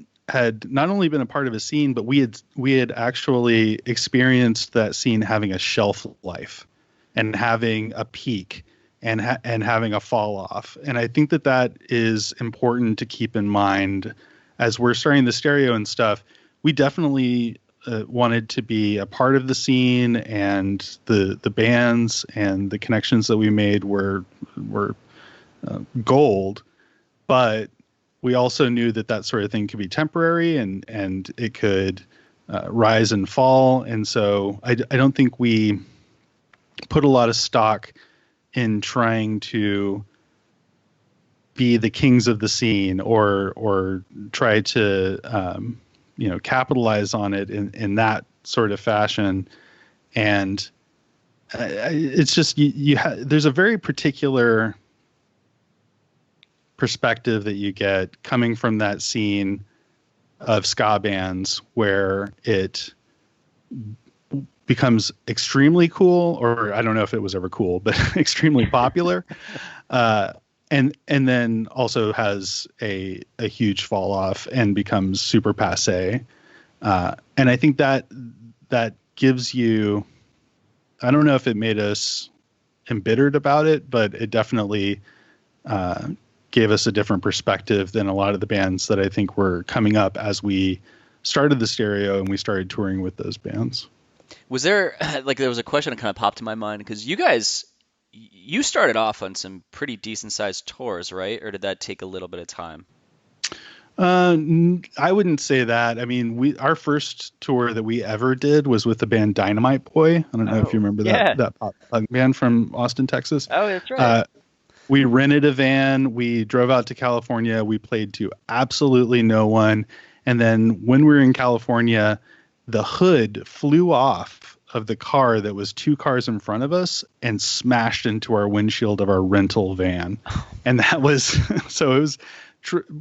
not only been a part of a scene, but we had actually experienced that scene having a shelf life and having a peak and having a fall off. And I think that is important to keep in mind as we're starting the stereo and stuff. We definitely wanted to be a part of the scene, and the bands and the connections that we made were gold. But we also knew that sort of thing could be temporary and it could rise and fall. And so I don't think we put a lot of stock in trying to be the kings of the scene or try to capitalize on it in that sort of fashion. And it's just there's a very particular perspective that you get coming from that scene of ska bands where it becomes extremely cool, or I don't know if it was ever cool, but extremely popular, and then also has a huge fall off and becomes super passé. And I think that gives you, I don't know if it made us embittered about it, but it definitely gave us a different perspective than a lot of the bands that I think were coming up as we started the stereo and we started touring with those bands. Was there there was a question that kind of popped in my mind, because you started off on some pretty decent sized tours, right? Or did that take a little bit of time? I wouldn't say that. I mean, our first tour that we ever did was with the band Dynamite Boy. I don't know if you remember that pop punk band from Austin, Texas. Oh, that's right. We rented a van. We drove out to California. We played to absolutely no one. And then when we were in California, the hood flew off of the car that was 2 cars in front of us and smashed into our windshield of our rental van. And that was, so it was,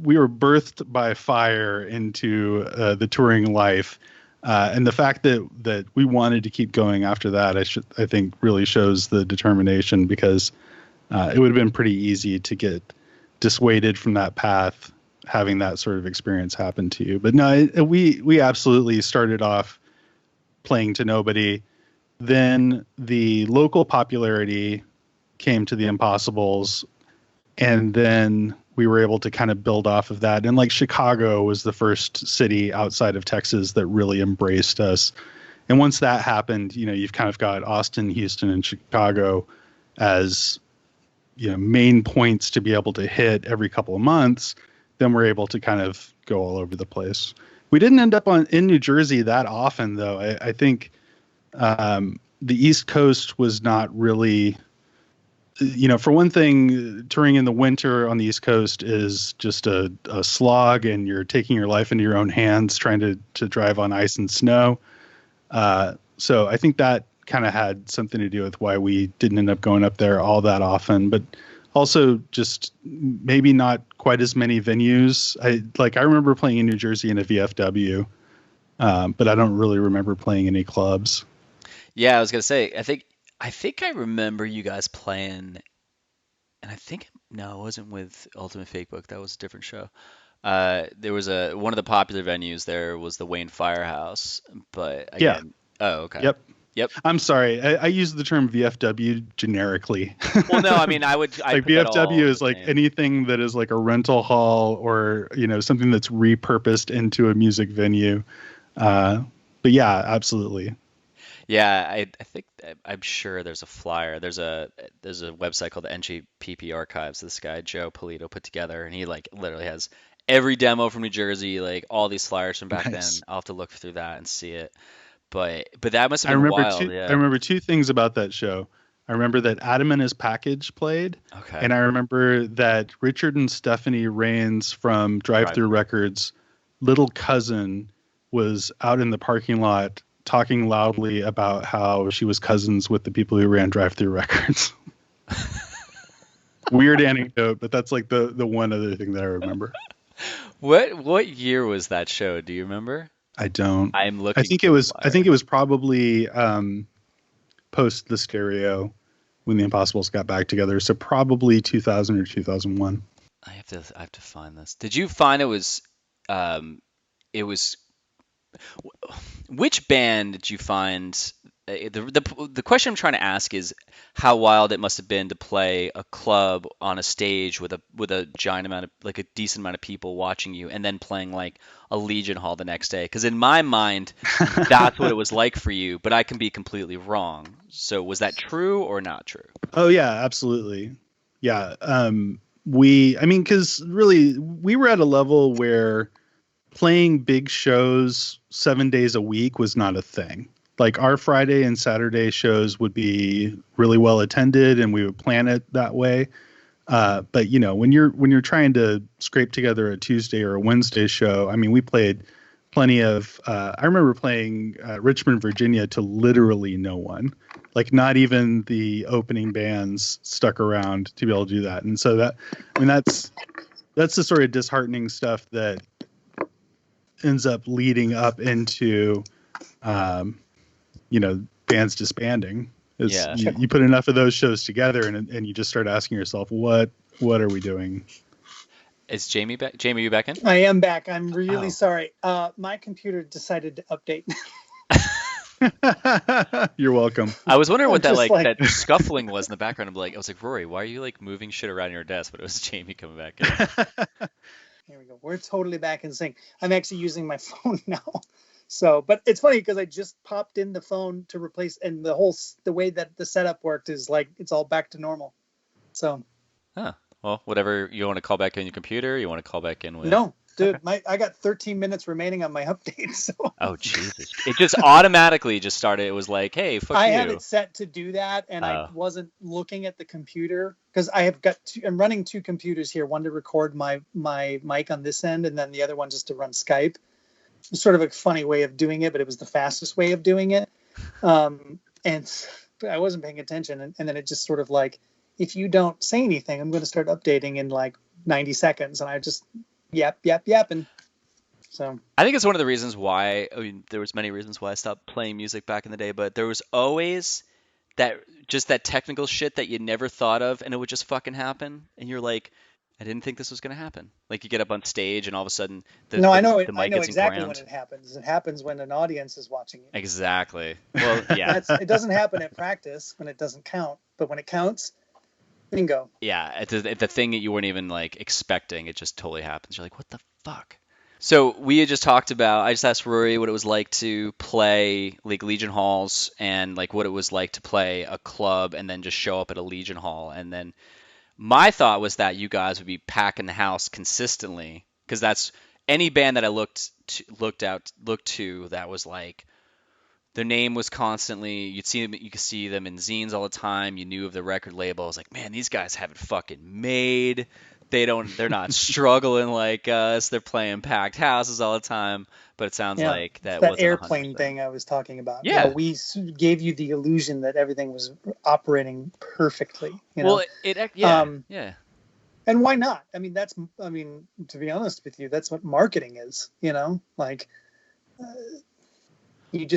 we were birthed by fire into the touring life. And the fact that we wanted to keep going after that, I think really shows the determination, because it would have been pretty easy to get dissuaded from that path, having that sort of experience happen to you. But no, we absolutely started off playing to nobody. Then the local popularity came to the Impossibles, and then we were able to kind of build off of that. And like Chicago was the first city outside of Texas that really embraced us. And once that happened, you've kind of got Austin, Houston, and Chicago as, main points to be able to hit every couple of months. Then we're able to kind of go all over the place. We didn't end up in New Jersey that often, though. I think the East Coast was not really, for one thing, touring in the winter on the East Coast is just a slog, and you're taking your life into your own hands trying to drive on ice and snow. So I think that kind of had something to do with why we didn't end up going up there all that often, but also just maybe not quite as many venues. I remember playing in New Jersey in a VFW, but I don't really remember playing any clubs. Yeah, I was gonna say, I think I remember you guys playing, and no, it wasn't with Ultimate Fakebook. That was a different show. There was one of the popular venues there was the Wayne Firehouse, but again, oh, okay. Yep. I'm sorry. I use the term VFW generically. Well, no, I mean, like VFW is like anything that is like a rental hall or, something that's repurposed into a music venue. But yeah, absolutely. Yeah, I think I'm sure there's a flyer. There's a website called the NJPP Archives. This guy Joe Polito put together, and he like literally has every demo from New Jersey, like all these flyers from back then. I'll have to look through that and see it. But that must have been wild. I remember two things about that show. I remember that Adam and His Package played. Okay. And I remember that Richard and Stephanie Rains from Drive Thru Records' little cousin was out in the parking lot talking loudly about how she was cousins with the people who ran Drive Thru Records. Weird anecdote, but that's like the one other thing that I remember. What year was that show? Do you remember? I don't. I'm looking. I think it was probably post the Stereo when the Impossibles got back together. So probably 2000 or 2001. I have to find this. Did you find it was which band did you find? The question I'm trying to ask is how wild it must have been to play a club on a stage with a giant amount of, like, a decent amount of people watching you, and then playing like a Legion Hall the next day. Because in my mind, that's what it was like for you, but I can be completely wrong. So was that true or not true? Oh yeah, absolutely. Yeah. Because really we were at a level where playing big shows 7 days a week was not a thing. Like our Friday and Saturday shows would be really well attended, and we would plan it that way. But when you're trying to scrape together a Tuesday or a Wednesday show, I mean, we played plenty of. I remember playing Richmond, Virginia, to literally no one. Like not even the opening bands stuck around to be able to do that. And so that's the sort of disheartening stuff that ends up leading up into. Bands disbanding. You put enough of those shows together and you just start asking yourself, what are we doing? Is Jamie back? Jamie, are you back in? I am back. I'm really sorry. My computer decided to update. You're welcome. I was wondering what that scuffling was in the background. I was like, Rory, why are you like moving shit around your desk? But it was Jamie coming back in. Here we go. We're totally back in sync. I'm actually using my phone now. So, but it's funny because I just popped in the phone to replace, and the way that the setup worked is like it's all back to normal. So, well, whatever you want to call back in your computer, you want to call back in with. No, dude, I got 13 minutes remaining on my update. So. Oh Jesus! It just automatically just started. It was like, hey, fuck you. I had it set to do that, and I wasn't looking at the computer because I'm running two computers here. One to record my mic on this end, and then the other one just to run Skype. It's sort of a funny way of doing it, but it was the fastest way of doing it. And I wasn't paying attention. And then it just sort of like, if you don't say anything, I'm going to start updating in like 90 seconds. And I just yap. And so I think it's one of the reasons why, there was many reasons why I stopped playing music back in the day, but there was always that technical shit that you never thought of, and it would just fucking happen. And you're like, I didn't think this was going to happen. Like you get up on stage and all of a sudden the mic gets exactly when it happens. It happens when an audience is watching it. Exactly. Well, yeah. It doesn't happen at practice when it doesn't count, but when it counts, Bingo. Yeah, it's the thing that you weren't even like expecting. It just totally happens. You're like, what the fuck? So we had just talked about. I just asked Rory what it was like to play like Legion halls and like what it was like to play a club and then just show up at a Legion hall. And then my thought was that you guys would be packing the house consistently because that's any band that I looked to that was like their name was constantly you could see them in zines all the time. You knew of the record label. I was like, man, these guys have it fucking made. They're not struggling like us. They're playing packed houses all the time. But it sounds Yeah, like it's that that wasn't airplane 100%. thing I was talking about. Yeah. We gave you the illusion that everything was operating perfectly. Well, yeah, Um, yeah. and why not? I mean, to be honest with you, that's what marketing is. Like you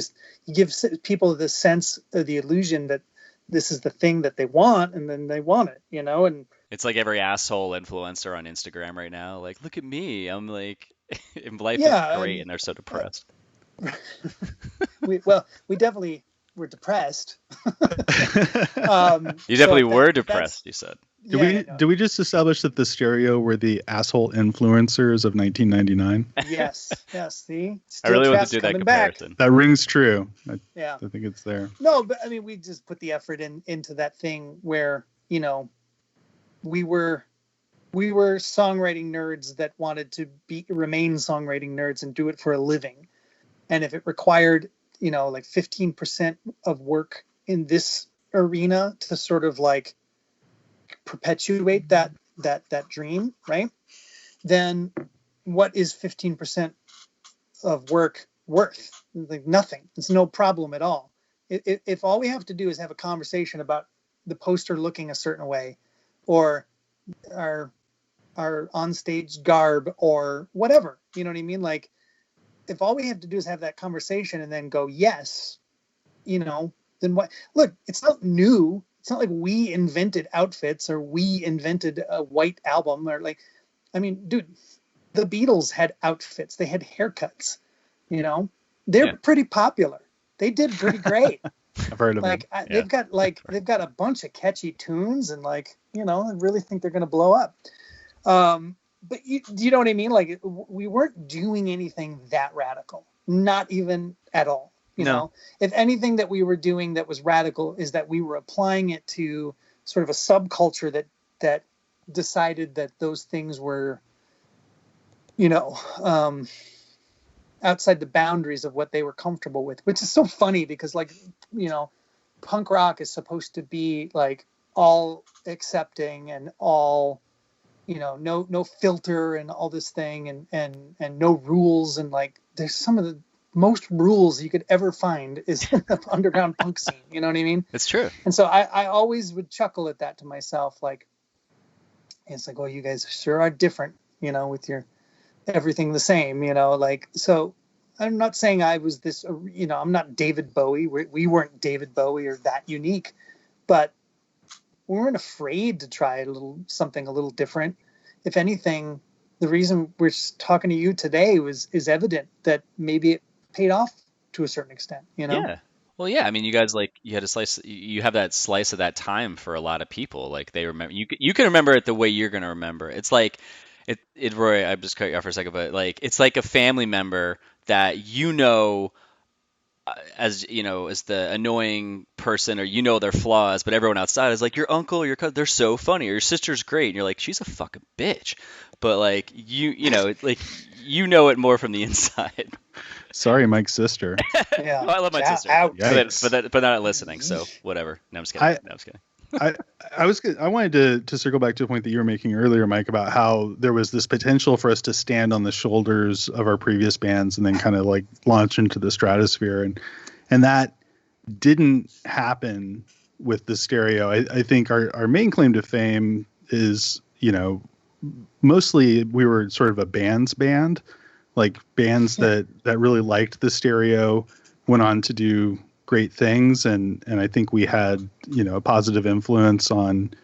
give people the sense of the illusion that this is the thing that they want, and then they want it. And It's like every asshole influencer on Instagram right now. Like, look at me. I'm like, life is yeah, great, and they're so depressed. we definitely were depressed. You definitely were depressed. You said. Did we just establish that the Stereo were the asshole influencers of 1999? Yes. See, I really want Traps to do that coming back. comparison. That rings true. I think it's there. No, but I mean, we just put the effort into that thing where we were songwriting nerds that wanted to remain songwriting nerds and do it for a living, and if it required like 15% of work in this arena to sort of like perpetuate that dream, right? Then what is 15% of work worth? Like nothing. It's no problem at all. If all we have to do is have a conversation about the poster looking a certain way, or our onstage garb, or whatever, you know what I mean? Like, if all we have to do is have that conversation and then go yes, then what? Look, it's not new. It's not like we invented outfits or we invented a white album, or like, I mean, dude, the Beatles had outfits. They had haircuts. They're pretty popular. They did pretty great. I've heard of them. They've got a bunch of catchy tunes, and I really think they're going to blow up. But you know what I mean? Like, we weren't doing anything that radical, not even at all. You know, if anything that we were doing that was radical is that we were applying it to sort of a subculture that decided that those things were, outside the boundaries of what they were comfortable with, which is so funny because punk rock is supposed to be like all accepting and all, no filter and all this thing and no rules, and like there's some of the most rules you could ever find is in the underground punk scene. You know what I mean? It's true. And so I always would chuckle at that to myself. Like, it's like, oh, you guys sure are different, with your everything the same, like, so I'm not saying I was this, I'm not David Bowie. We weren't David Bowie or that unique, but we weren't afraid to try something a little different. If anything, the reason we're talking to you today is evident that maybe it paid off to a certain extent, Yeah. Well, yeah. I mean, you guys you had a slice. You have that slice of that time for a lot of people. Like they remember. You can remember it the way you're gonna remember. It's like Roy. I just cut you off for a second, but like it's like a family member that as the annoying person, or their flaws, but everyone outside is like your uncle or your cousin. They're so funny, or your sister's great, and you're like, she's a fucking bitch, but like like it more from the inside. Sorry, Mike's sister. Yeah, well, I love my sister, but not listening. So whatever. No, I'm just kidding. I'm just kidding. I wanted to circle back to a point that you were making earlier, Mike, about how there was this potential for us to stand on the shoulders of our previous bands and then kind of like launch into the stratosphere, and that didn't happen with the Stereo. I think our main claim to fame is, mostly we were sort of a band. Like bands that really liked the Stereo went on to do great things, and I think we had a positive influence on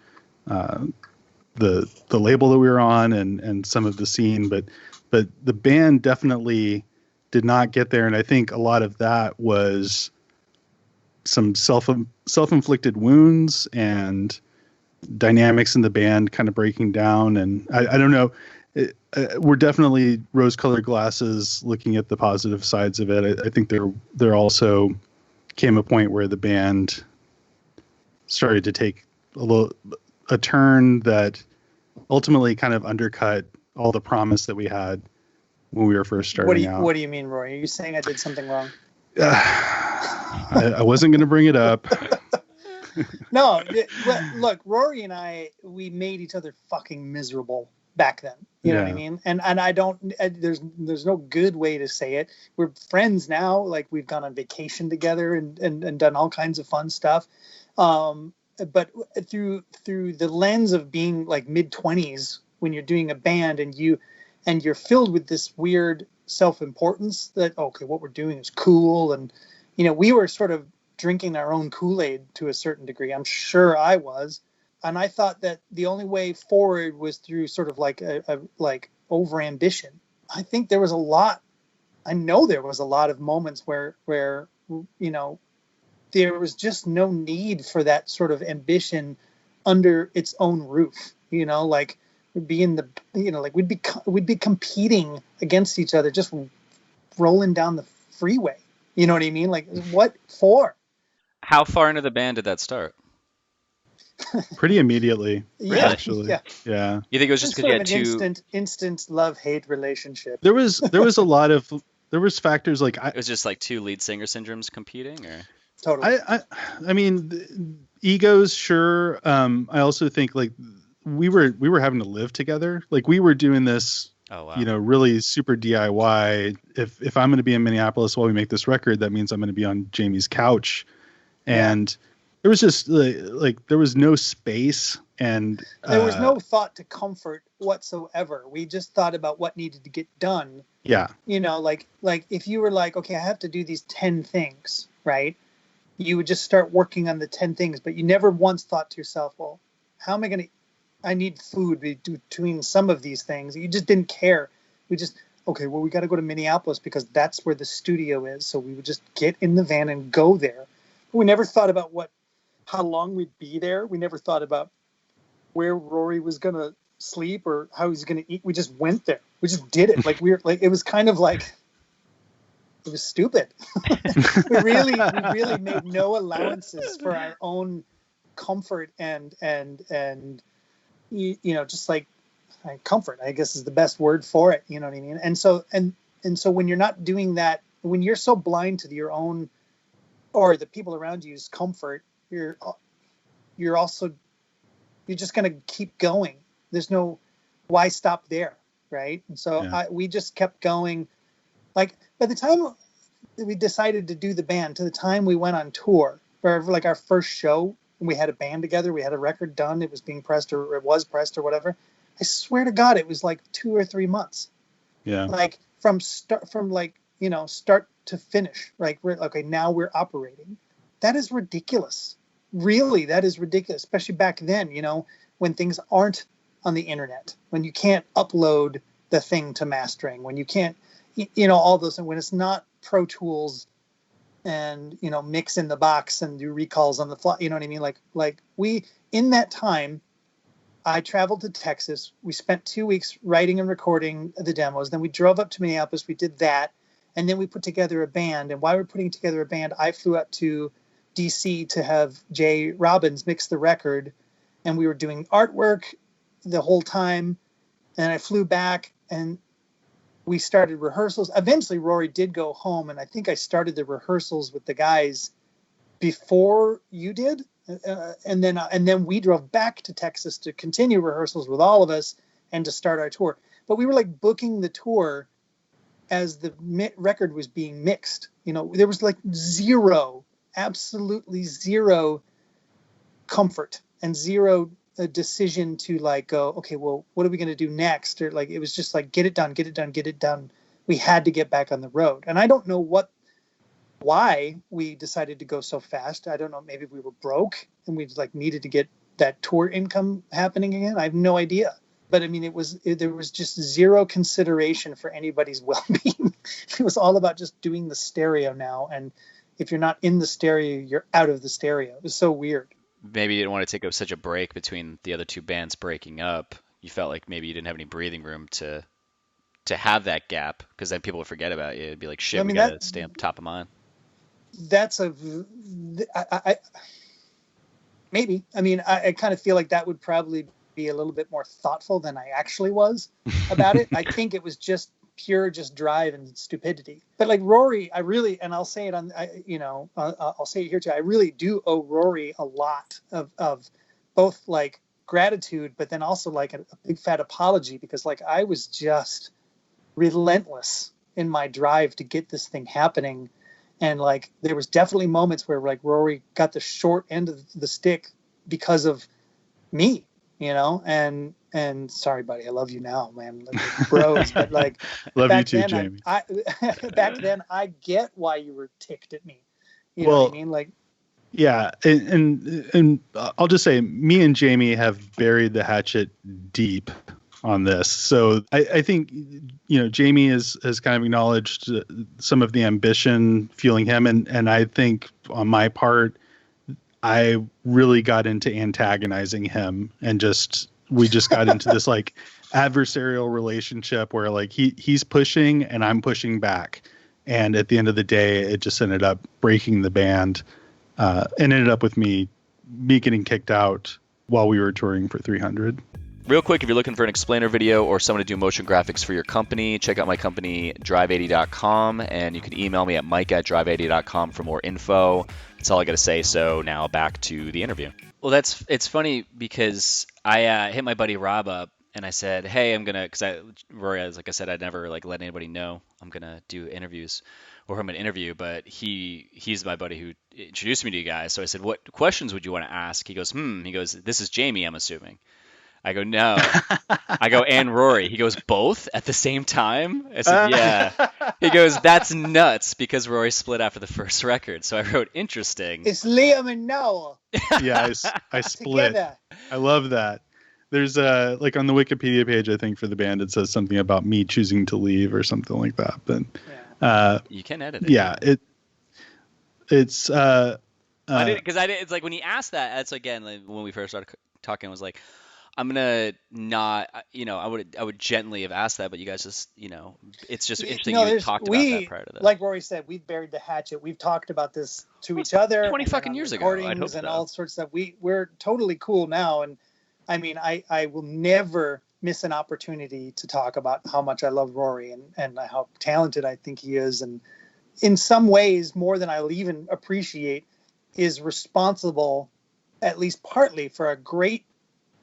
the label that we were on and some of the scene, but the band definitely did not get there, and I think a lot of that was some self-inflicted wounds and dynamics in the band kind of breaking down. And I don't know. We're definitely rose-colored glasses looking at the positive sides of it. I think there also came a point where the band started to take a turn that ultimately kind of undercut all the promise that we had when we were first starting out. What do you mean, Rory? Are you saying I did something wrong? I wasn't going to bring it up. No, look, Rory and I, we made each other fucking miserable back then. You know what I mean? And I don't, there's no good way to say it. We're friends now. Like, we've gone on vacation together and done all kinds of fun stuff. But through the lens of being like mid-20s, when you're doing a band and you're filled with this weird self-importance that, okay, what we're doing is cool. And, we were sort of drinking our own Kool-Aid to a certain degree. I'm sure I was. And I thought that the only way forward was through sort of like a over ambition. I think there was a lot of moments where there was just no need for that sort of ambition under its own roof. Like we'd be we'd be competing against each other, just rolling down the freeway. You know what I mean? Like, what for? How far into the band did that start? Pretty immediately, yeah, actually. Yeah. You think it was just because you had an instant love-hate relationship? There was a lot of factors like it was just like two lead singer syndromes competing, or totally. I mean, egos, sure. I also think like we were having to live together. Like, we were doing this. Oh, wow. Really super DIY. If I'm going to be in Minneapolis while we make this record, that means I'm going to be on Jamie's couch. And there was just like there was no space, and there was no thought to comfort whatsoever. We just thought about what needed to get done. Yeah. Like if you were like, okay, I have to do these 10 things, right? You would just start working on the 10 things, but you never once thought to yourself, well, how am I going to, I need food between some of these things. You just didn't care. We just, okay, well, we got to go to Minneapolis because that's where the studio is. So we would just get in the van and go there. We never thought about how long we'd be there. We never thought about where Rory was going to sleep or how he was going to eat. We just went there. We just did it. Like, it was kind of like, it was stupid. we really made no allowances for our own comfort and just like comfort, I guess, is the best word for it. You know what I mean? And so when you're not doing that, when you're so blind to your own or the people around you's comfort, you're just going to keep going. There's no why stop there, right? And so we just kept going. Like, by the time we decided to do the band, to the time we went on tour for like our first show, and we had a band together, we had a record done, it was being pressed or it was pressed or whatever. I swear to God, it was like 2 or 3 months. Yeah. Like from start to finish. Like, now we're operating. That is ridiculous. Really, that is ridiculous, especially back then, when things aren't on the internet, when you can't upload the thing to mastering, when you can't, all those, and when it's not Pro Tools and, mix in the box and do recalls on the fly, you know what I mean? Like we, in that time, I traveled to Texas. We spent 2 weeks writing and recording the demos. Then we drove up to Minneapolis. We did that. And then we put together a band. And while we're putting together a band, I flew out to DC to have Jay Robbins mix the record. And we were doing artwork the whole time. And I flew back and we started rehearsals. Eventually, Rory did go home. And I think I started the rehearsals with the guys before you did. And then we drove back to Texas to continue rehearsals with all of us and to start our tour. But we were like booking the tour as the record was being mixed. There was like absolutely zero comfort and zero decision to like go, okay, well, what are we going to do next? Or like, it was just like, get it done. We had to get back on the road. And I don't know why we decided to go so fast. I don't know. Maybe we were broke and we like needed to get that tour income happening again. I have no idea. But I mean, there was just zero consideration for anybody's well-being. It was all about just doing the stereo now. And if you're not in the stereo, you're out of the stereo. It was so weird. maybe you didn't want to take such a break between the other two bands breaking up. You felt like maybe you didn't have any breathing room to have that gap, because then people would forget about you. It'd be like, shit, I we mean, got to stay on top of mind. that's maybe. I mean, I kind of feel like that would probably be a little bit more thoughtful than I actually was about it. I think it was just pure drive and stupidity. But like Rory, I really, and I'll say it I'll say it here too. I really do owe Rory a lot of both like gratitude, but then also like a big fat apology, because like I was just relentless in my drive to get this thing happening. And like there was definitely moments where like Rory got the short end of the stick because of me, and sorry buddy, I love you now, man, like bros, but like love you too, Jamie. I back then I get why you were ticked at me, know what I mean, like. Yeah, and I'll just say, me and Jamie have buried the hatchet deep on this. So I think, Jamie has kind of acknowledged some of the ambition fueling him. And I think on my part, I really got into antagonizing him, and we just got into this like adversarial relationship where like he's pushing and I'm pushing back. And at the end of the day, it just ended up breaking the band, and ended up with me getting kicked out while we were touring for 300. Real quick, if you're looking for an explainer video or someone to do motion graphics for your company, check out my company, drive80.com, and you can email me at mike@drive80.com for more info. That's all I got to say. So now back to the interview. Well, it's funny because I hit my buddy Rob up and I said, hey, I'm going to, Rory, like I said, I'd never like let anybody know I'm going to do interviews or I'm going to interview, but he's my buddy who introduced me to you guys. So I said, what questions would you want to ask? He goes, this is Jamie, I'm assuming. I go, no. I go, and Rory. He goes, both at the same time? I said, yeah. He goes, that's nuts, because Rory split after the first record. So I wrote, interesting. It's Liam and Noel. Yeah, I split. Together. I love that. There's like on the Wikipedia page, I think, for the band, it says something about me choosing to leave or something like that. But you can edit it. Yeah, it's because it's like when he asked that, that's again like when we first started talking, I was like, I'm gonna not, I would gently have asked that, but you guys just, it's just interesting you talked about that prior to that. Like Rory said, we've buried the hatchet. We've talked about this to each other 20 fucking years ago. I'd hope and so. all sorts of stuff. We're totally cool now, and I mean, I will never miss an opportunity to talk about how much I love Rory and how talented I think he is, and in some ways more than I'll even appreciate, is responsible, at least partly, for a great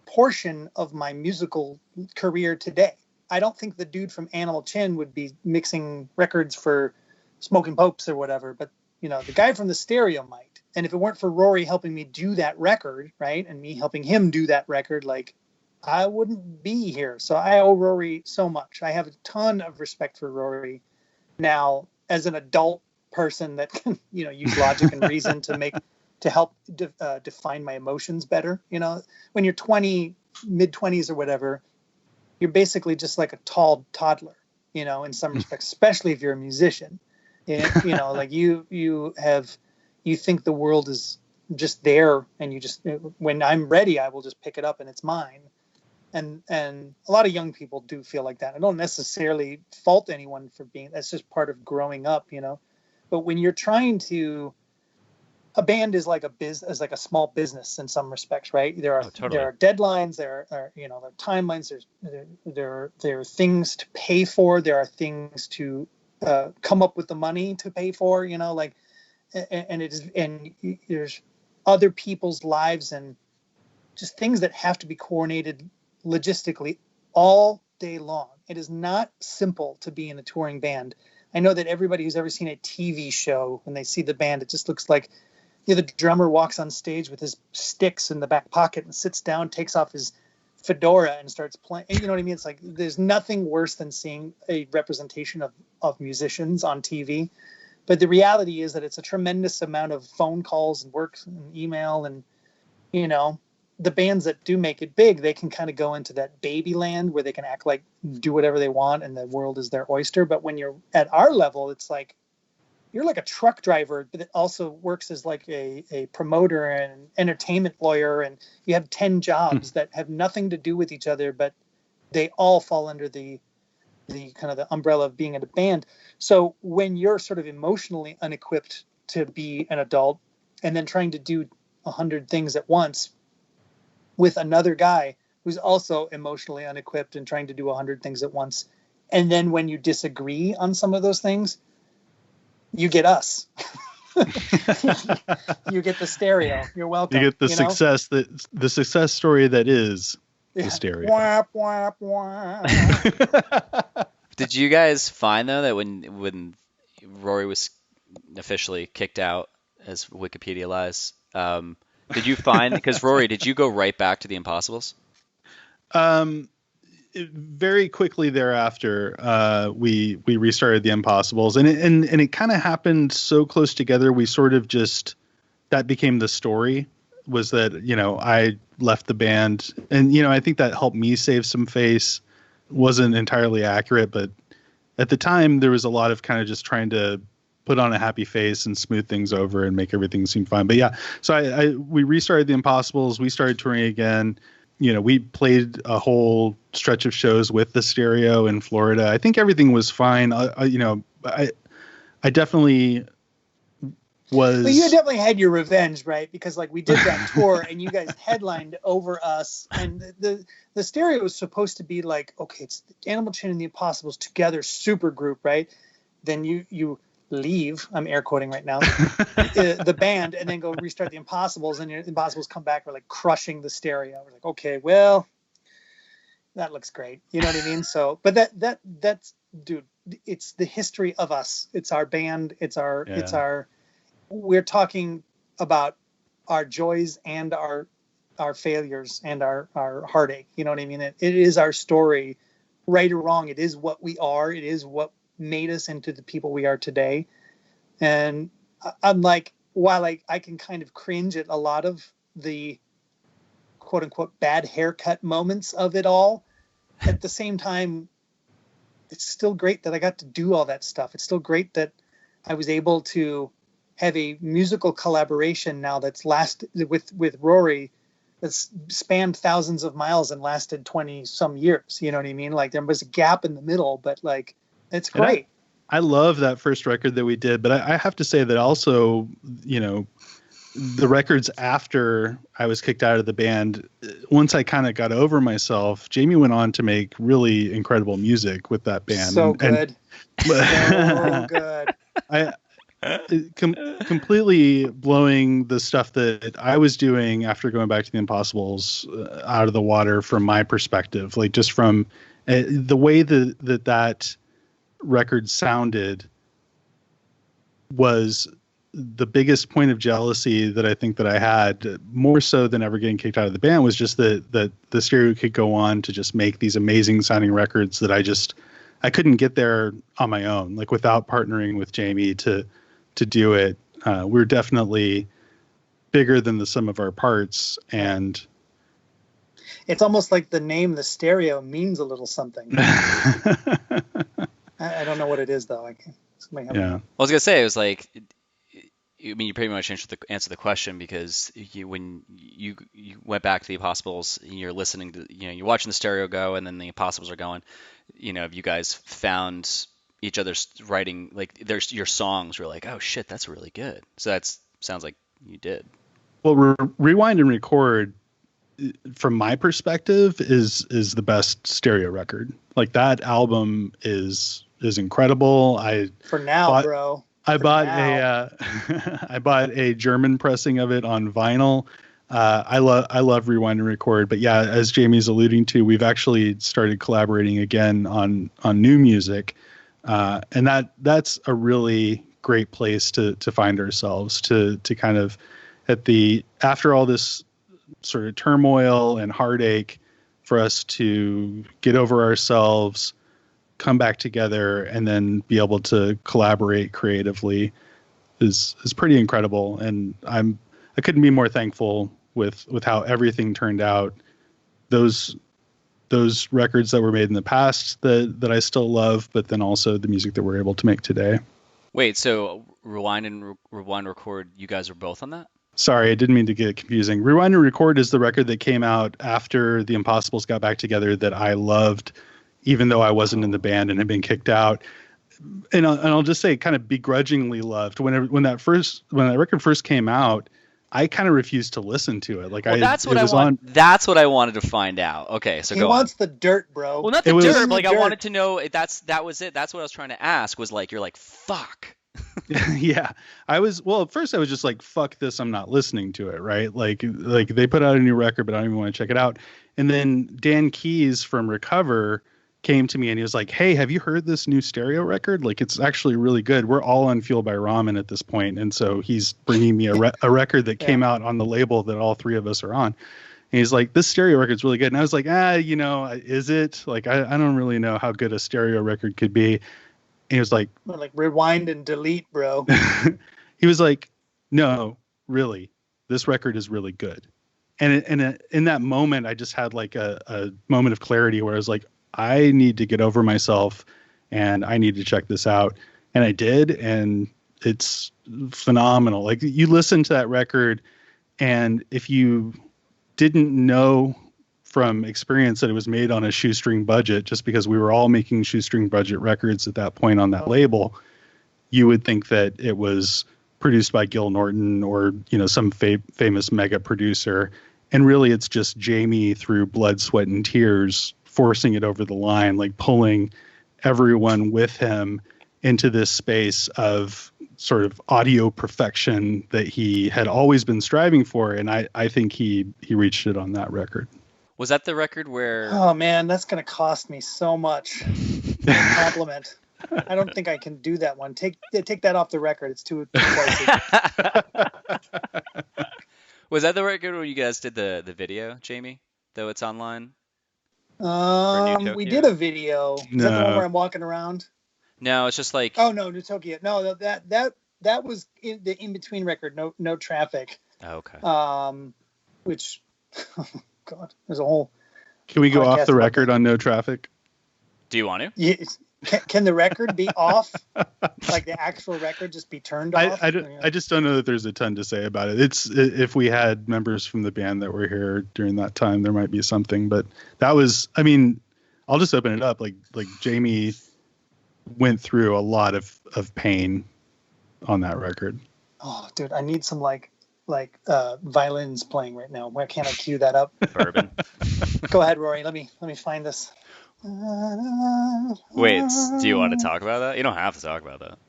portion of my musical career today. I don't think the dude from Animal Chin would be mixing records for Smoking Popes or whatever, but the guy from the Stereo might. And if it weren't for Rory helping me do that record, right, and me helping him do that record, like, I wouldn't be here. So I owe Rory so much. I have a ton of respect for Rory now as an adult person that can, use logic and reason to help define my emotions better. When you're 20, mid-20s or whatever, you're basically just like a tall toddler, in some respects, especially if you're a musician. Like you think the world is just there, and when I'm ready, I will just pick it up and it's mine. And a lot of young people do feel like that. I don't necessarily fault anyone for that's just part of growing up, But when you're trying to, a band is like like a small business in some respects, right? There are deadlines, there are timelines, there are things to pay for, there are things to come up with the money to pay for, and there's other people's lives and just things that have to be coordinated logistically all day long. It is not simple to be in a touring band. I know that everybody who's ever seen a TV show, when they see the band, it just looks like the drummer walks on stage with his sticks in the back pocket and sits down, takes off his fedora and starts playing. You know what I mean? It's like there's nothing worse than seeing a representation of musicians on TV. But the reality is that it's a tremendous amount of phone calls and work and email. And, the bands that do make it big, they can kind of go into that baby land where they can do whatever they want and the world is their oyster. But when you're at our level, it's like, you're like a truck driver, but it also works as like a promoter and an entertainment lawyer, and you have 10 jobs that have nothing to do with each other, but they all fall under the kind of the umbrella of being in a band. So when you're sort of emotionally unequipped to be an adult and then trying to do 100 things at once with another guy who's also emotionally unequipped and trying to do 100 things at once, and then when you disagree on some of those things, you get us. You get the stereo. You're welcome. You get the success story that is the stereo. Whap, whap, whap. Did you guys find though that when Rory was officially kicked out, as Wikipedia lies, did you find, because Rory, did you go right back to the Impossibles? Very quickly thereafter, we restarted the Impossibles, and it kind of happened so close together. We sort of just, that became the story, was that, I left the band, and I think that helped me save some face. Wasn't entirely accurate, but at the time there was a lot of kind of just trying to put on a happy face and smooth things over and make everything seem fine. But yeah, so we restarted the Impossibles. We started touring again. We played a whole stretch of shows with the stereo in Florida. I think everything was fine. I definitely was. Well, you definitely had your revenge, right? Because like we did that tour and you guys headlined over us, and the stereo was supposed to be like, okay, it's Animal Chin and the Impossibles together, super group, right? Then you leave, I'm air quoting right now, the band, and then go restart the Impossibles, and the Impossibles come back, we're like crushing the stereo. We're like, okay, well, that looks great. You know what I mean? So, but that's, dude, it's the history of us. It's our band. We're talking about our joys and our failures and our heartache. You know what I mean? It is our story, right or wrong. It is what we are. It is what made us into the people we are today. And I'm like, while I can kind of cringe at a lot of the quote unquote bad haircut moments of it all, at the same time, it's still great that I got to do all that stuff. It's still great that I was able to have a musical collaboration now that's lasted with Rory, that's spanned thousands of miles and lasted 20 some years. You know what I mean? Like there was a gap in the middle, but like, it's great. I love that first record that we did, but I have to say that also, the records after I was kicked out of the band, once I kind of got over myself, Jamie went on to make really incredible music with that band. So good. So good. Completely blowing the stuff that I was doing after going back to the Impossibles out of the water from my perspective, like just from the way that record sounded was the biggest point of jealousy that I think that I had, more so than ever getting kicked out of the band, was just that the stereo could go on to just make these amazing sounding records that I couldn't get there on my own, like without partnering with Jamie to do it. We're definitely bigger than the sum of our parts, and it's almost like the name the stereo means a little something. I don't know what it is though. I was gonna say, it was like, I mean, you pretty much answered the question, because when you went back to the Impossibles, you're listening to, you're watching the stereo go, and then the Impossibles are going. Have you guys found each other's writing, like your songs were like, oh shit, that's really good. So sounds like you did. Well, Rewind and Record, from my perspective, is the best stereo record. Like that album is incredible. I bought a German pressing of it on vinyl. I love Rewind and Record, but yeah, as Jamie's alluding to, we've actually started collaborating again on new music, and that's a really great place to find ourselves, to kind of after all this sort of turmoil and heartache, for us to get over ourselves, come back together, and then be able to collaborate creatively is pretty incredible. And I couldn't be more thankful with how everything turned out. Those records that were made in the past that I still love, but then also the music that we're able to make today. Wait, so Rewind and Rewind Record, you guys are both on that? Sorry, I didn't mean to get confusing. Rewind and Record is the record that came out after the Impossibles got back together that I loved, even though I wasn't in the band and had been kicked out. And I'll just say, kind of begrudgingly loved. When that record first came out, I kind of refused to listen to it. That's what I wanted to find out. Okay, so he go wants on. the dirt, bro. Well, not the dirt. Like, I wanted to know if that was it. That's what I was trying to ask. Was like, you're like, fuck. Yeah, at first I was just like, fuck this, I'm not listening to it, right? Like they put out a new record, but I don't even want to check it out. And then Dan Keyes from Recover came to me and he was like, hey, have you heard this new stereo record? Like, it's actually really good. We're all on Fueled by Ramen at this point. And so he's bringing me a record that came out on the label that all three of us are on. And he's like, this stereo record's really good. And I was like, is it? Like, I don't really know how good a stereo record could be. And he was like rewind and delete, bro. He was like, no, really, this record is really good. And in that moment, I just had like a moment of clarity where I was like, I need to get over myself and I need to check this out. And I did. And it's phenomenal. Like, you listen to that record, and if you didn't know from experience that it was made on a shoestring budget, just because we were all making shoestring budget records at that point on that label, you would think that it was produced by Gil Norton or, some famous mega producer. And really it's just Jamie, through blood, sweat, and tears, forcing it over the line, like pulling everyone with him into this space of sort of audio perfection that he had always been striving for. And I think he reached it on that record. Was that the record where... Oh, man, that's going to cost me so much. Compliment. I don't think I can do that one. Take that off the record. It's too pricey. Was that the record where you guys did the video, Jamie? Though it's online? We did a video. Is that the one where I'm walking around? No, it's just like... Oh, no, New Tokyo. No, that was the in-between record, No Traffic. Oh, okay. Which... God, there's a whole... Can we go off the record on No Traffic? Do you want to? Yeah, can the record be off? Like the actual record just be turned off? I just don't know that there's a ton to say about it. If we had members from the band that were here during that time, there might be something. But that was, I'll just open it up. Like Jamie went through a lot of pain on that record. Oh, dude, I need some violins playing right now. Where can't I cue that up? Bourbon. Go ahead, Rory. Let me find this. Wait, do you want to talk about that? You don't have to talk about that.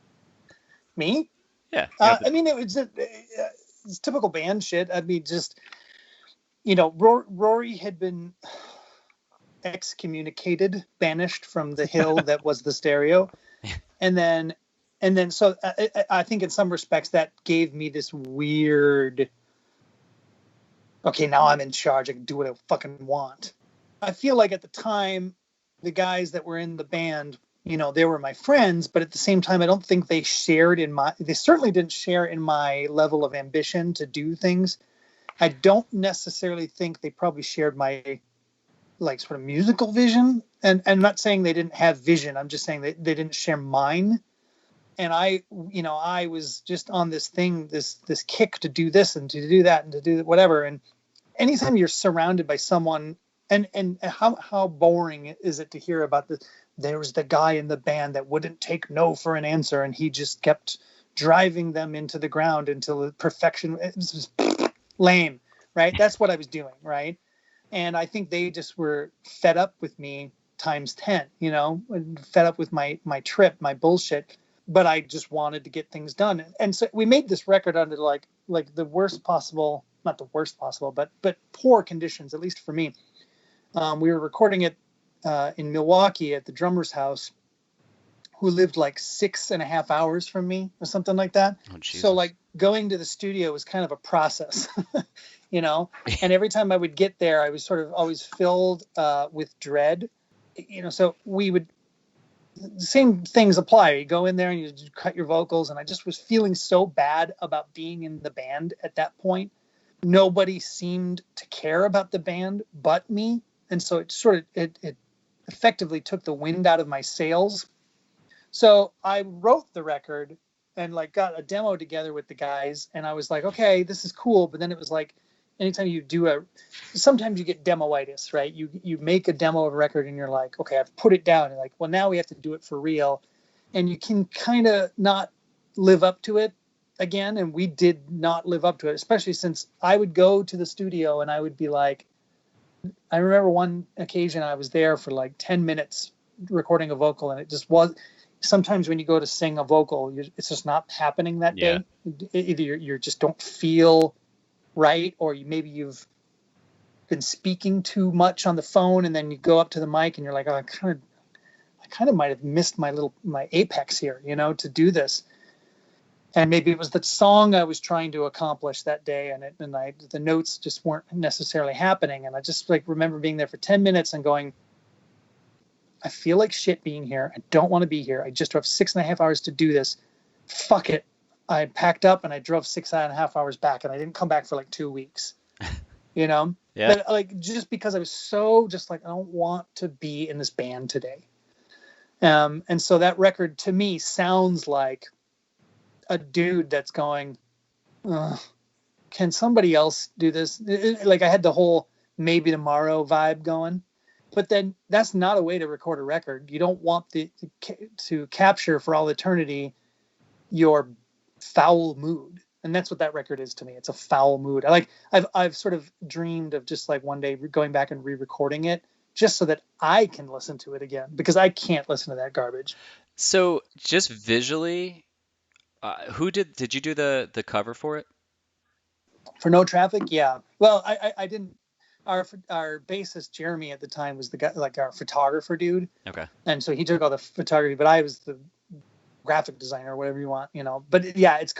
Me? Yeah. It was just, it's typical band shit. Rory had been excommunicated, banished from the hill that was the stereo, and then so I think in some respects that gave me this weird, okay, now I'm in charge, I can do what I fucking want. I feel like at the time, the guys that were in the band, they were my friends, but at the same time, I don't think they certainly didn't share in my level of ambition to do things. I don't necessarily think they probably shared my sort of musical vision. And I'm not saying they didn't have vision. I'm just saying they didn't share mine. And I was just on this thing, this kick to do this and to do that and to do whatever. And anytime you're surrounded by someone, and how boring is it to hear about there was the guy in the band that wouldn't take no for an answer, and he just kept driving them into the ground until perfection. It was just lame, right? That's what I was doing, right? And I think they just were fed up with me times 10, fed up with my trip, my bullshit. But I just wanted to get things done. And so we made this record under like the worst possible, not the worst possible, but poor conditions, at least for me. We were recording it in Milwaukee at the drummer's house, who lived 6.5 hours from me or something like that. Oh, Jesus. So going to the studio was kind of a process, and every time I would get there, I was sort of always filled with dread, so the same things apply. You go in there and you cut your vocals, and I just was feeling so bad about being in the band at that point. Nobody seemed to care about the band but me. And so it effectively took the wind out of my sails. So I wrote the record and like got a demo together with the guys, and I was like, okay, this is cool. But then it was like, anytime you do sometimes you get demoitis, right? You make a demo of a record and you're like, okay, I've put it down. And like, well, now we have to do it for real. And you can kind of not live up to it again. And we did not live up to it, especially since I would go to the studio and I would be like, I remember one occasion I was there for like 10 minutes recording a vocal, and it just was, sometimes when you go to sing a vocal, it's just not happening that day. Either you just don't feel right, or maybe you've been speaking too much on the phone, and then you go up to the mic and you're like, oh, I kind of might have missed my apex here, to do this. And maybe it was the song I was trying to accomplish that day, and the notes just weren't necessarily happening. And I just like remember being there for 10 minutes and going, I feel like shit being here. I don't want to be here. I just drove 6.5 hours to do this. Fuck it. I packed up and I drove 6.5 hours back, and I didn't come back for like 2 weeks, Yeah. But like, just because I was so just like, I don't want to be in this band today. And so that record to me sounds like a dude that's going, can somebody else do this? Like I had the whole maybe tomorrow vibe going, but then that's not a way to record a record. You don't want to capture for all eternity your foul mood. And that's what that record is to me. It's a foul mood. I've sort of dreamed of just like one day going back and re-recording it just so that I can listen to it again, because I can't listen to that garbage. So just visually, did you do the cover for it? For No Traffic? Yeah. Well, I didn't. Our bassist Jeremy at the time was the guy, like our photographer dude. Okay. And so he took all the photography, but I was the graphic designer, or whatever you want, But yeah, it's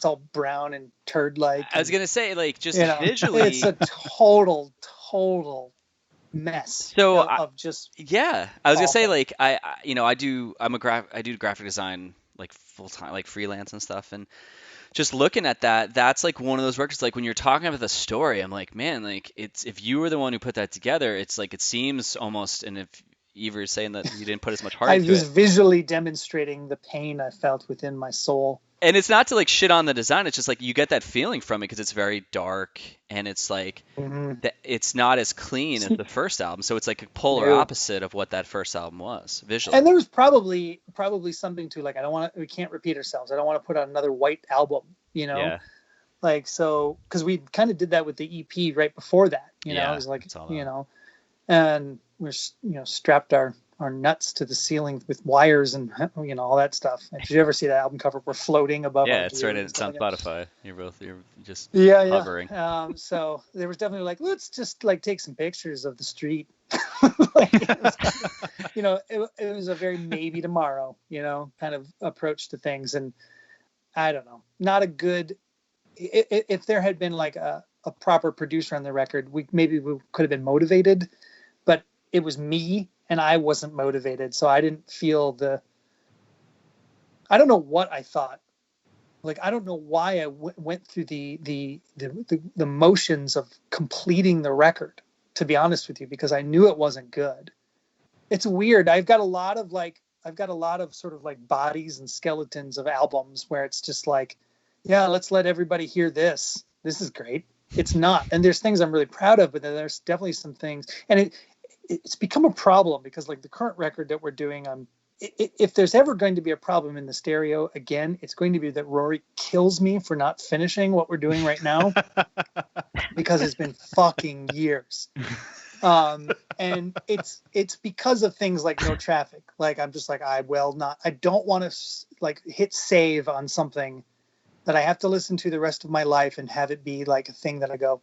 all brown and turd-like. I was gonna say, like, just visually, it's a total mess. So of just yeah. I was gonna say, like, I do graphic design like full time, like freelance and stuff, and just looking at that's like one of those records, like when you're talking about the story, I'm like, man, like if you were the one who put that together, it's like it seems almost, and if Eva is saying that you didn't put as much heart into it. I was visually demonstrating the pain I felt within my soul. And it's not to like shit on the design. It's just like you get that feeling from it because it's very dark, and it's like it's not as clean as the first album. So it's like a polar opposite of what that first album was visually. And there was probably something to like, we can't repeat ourselves. I don't want to put out another white album, Yeah. Like, so, because we kind of did that with the EP right before that, it was like, and we're, strapped our nuts to the ceiling with wires and, all that stuff. Did you ever see that album cover? We're floating above. Yeah, it's right. It's on Spotify. You're just hovering. So there was definitely like, let's just like take some pictures of the street. Like, it was a very maybe tomorrow, kind of approach to things. And I don't know, not a good, if there had been like a proper producer on the record, we could have been motivated, but it was me. And I wasn't motivated, so I didn't feel I don't know what I thought. Like, I don't know why I went through the motions of completing the record, to be honest with you, because I knew it wasn't good. It's weird. I've got a lot of sort of like bodies and skeletons of albums where it's just like, yeah, let's let everybody hear this. This is great. It's not. And there's things I'm really proud of, but then there's definitely some things. And it's become a problem because like the current record that we're doing, if there's ever going to be a problem in the stereo again, it's going to be that Rory kills me for not finishing what we're doing right now because it's been fucking years. And it's because of things like No Traffic. Like, I'm just like, I don't want to like hit save on something that I have to listen to the rest of my life and have it be like a thing that I go,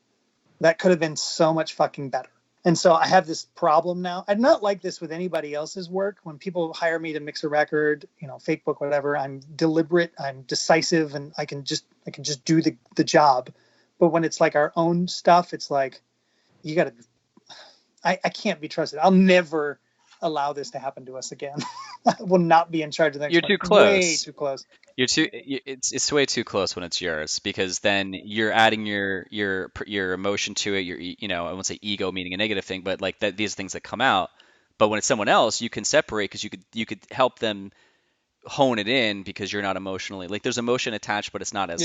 that could have been so much fucking better. And so I have this problem now. I'm not like this with anybody else's work. When people hire me to mix a record, fake book, whatever, I'm deliberate, I'm decisive, and I can just do the job. But when it's like our own stuff, it's like, I can't be trusted. I'll never allow this to happen to us again. I will not be in charge of that. You're too close. Way too close. It's way too close when it's yours, because then you're adding your emotion to it. I won't say ego meaning a negative thing, but like these things that come out. But when it's someone else, you can separate, because you could help them hone it in because you're not emotionally like there's emotion attached, but it's not as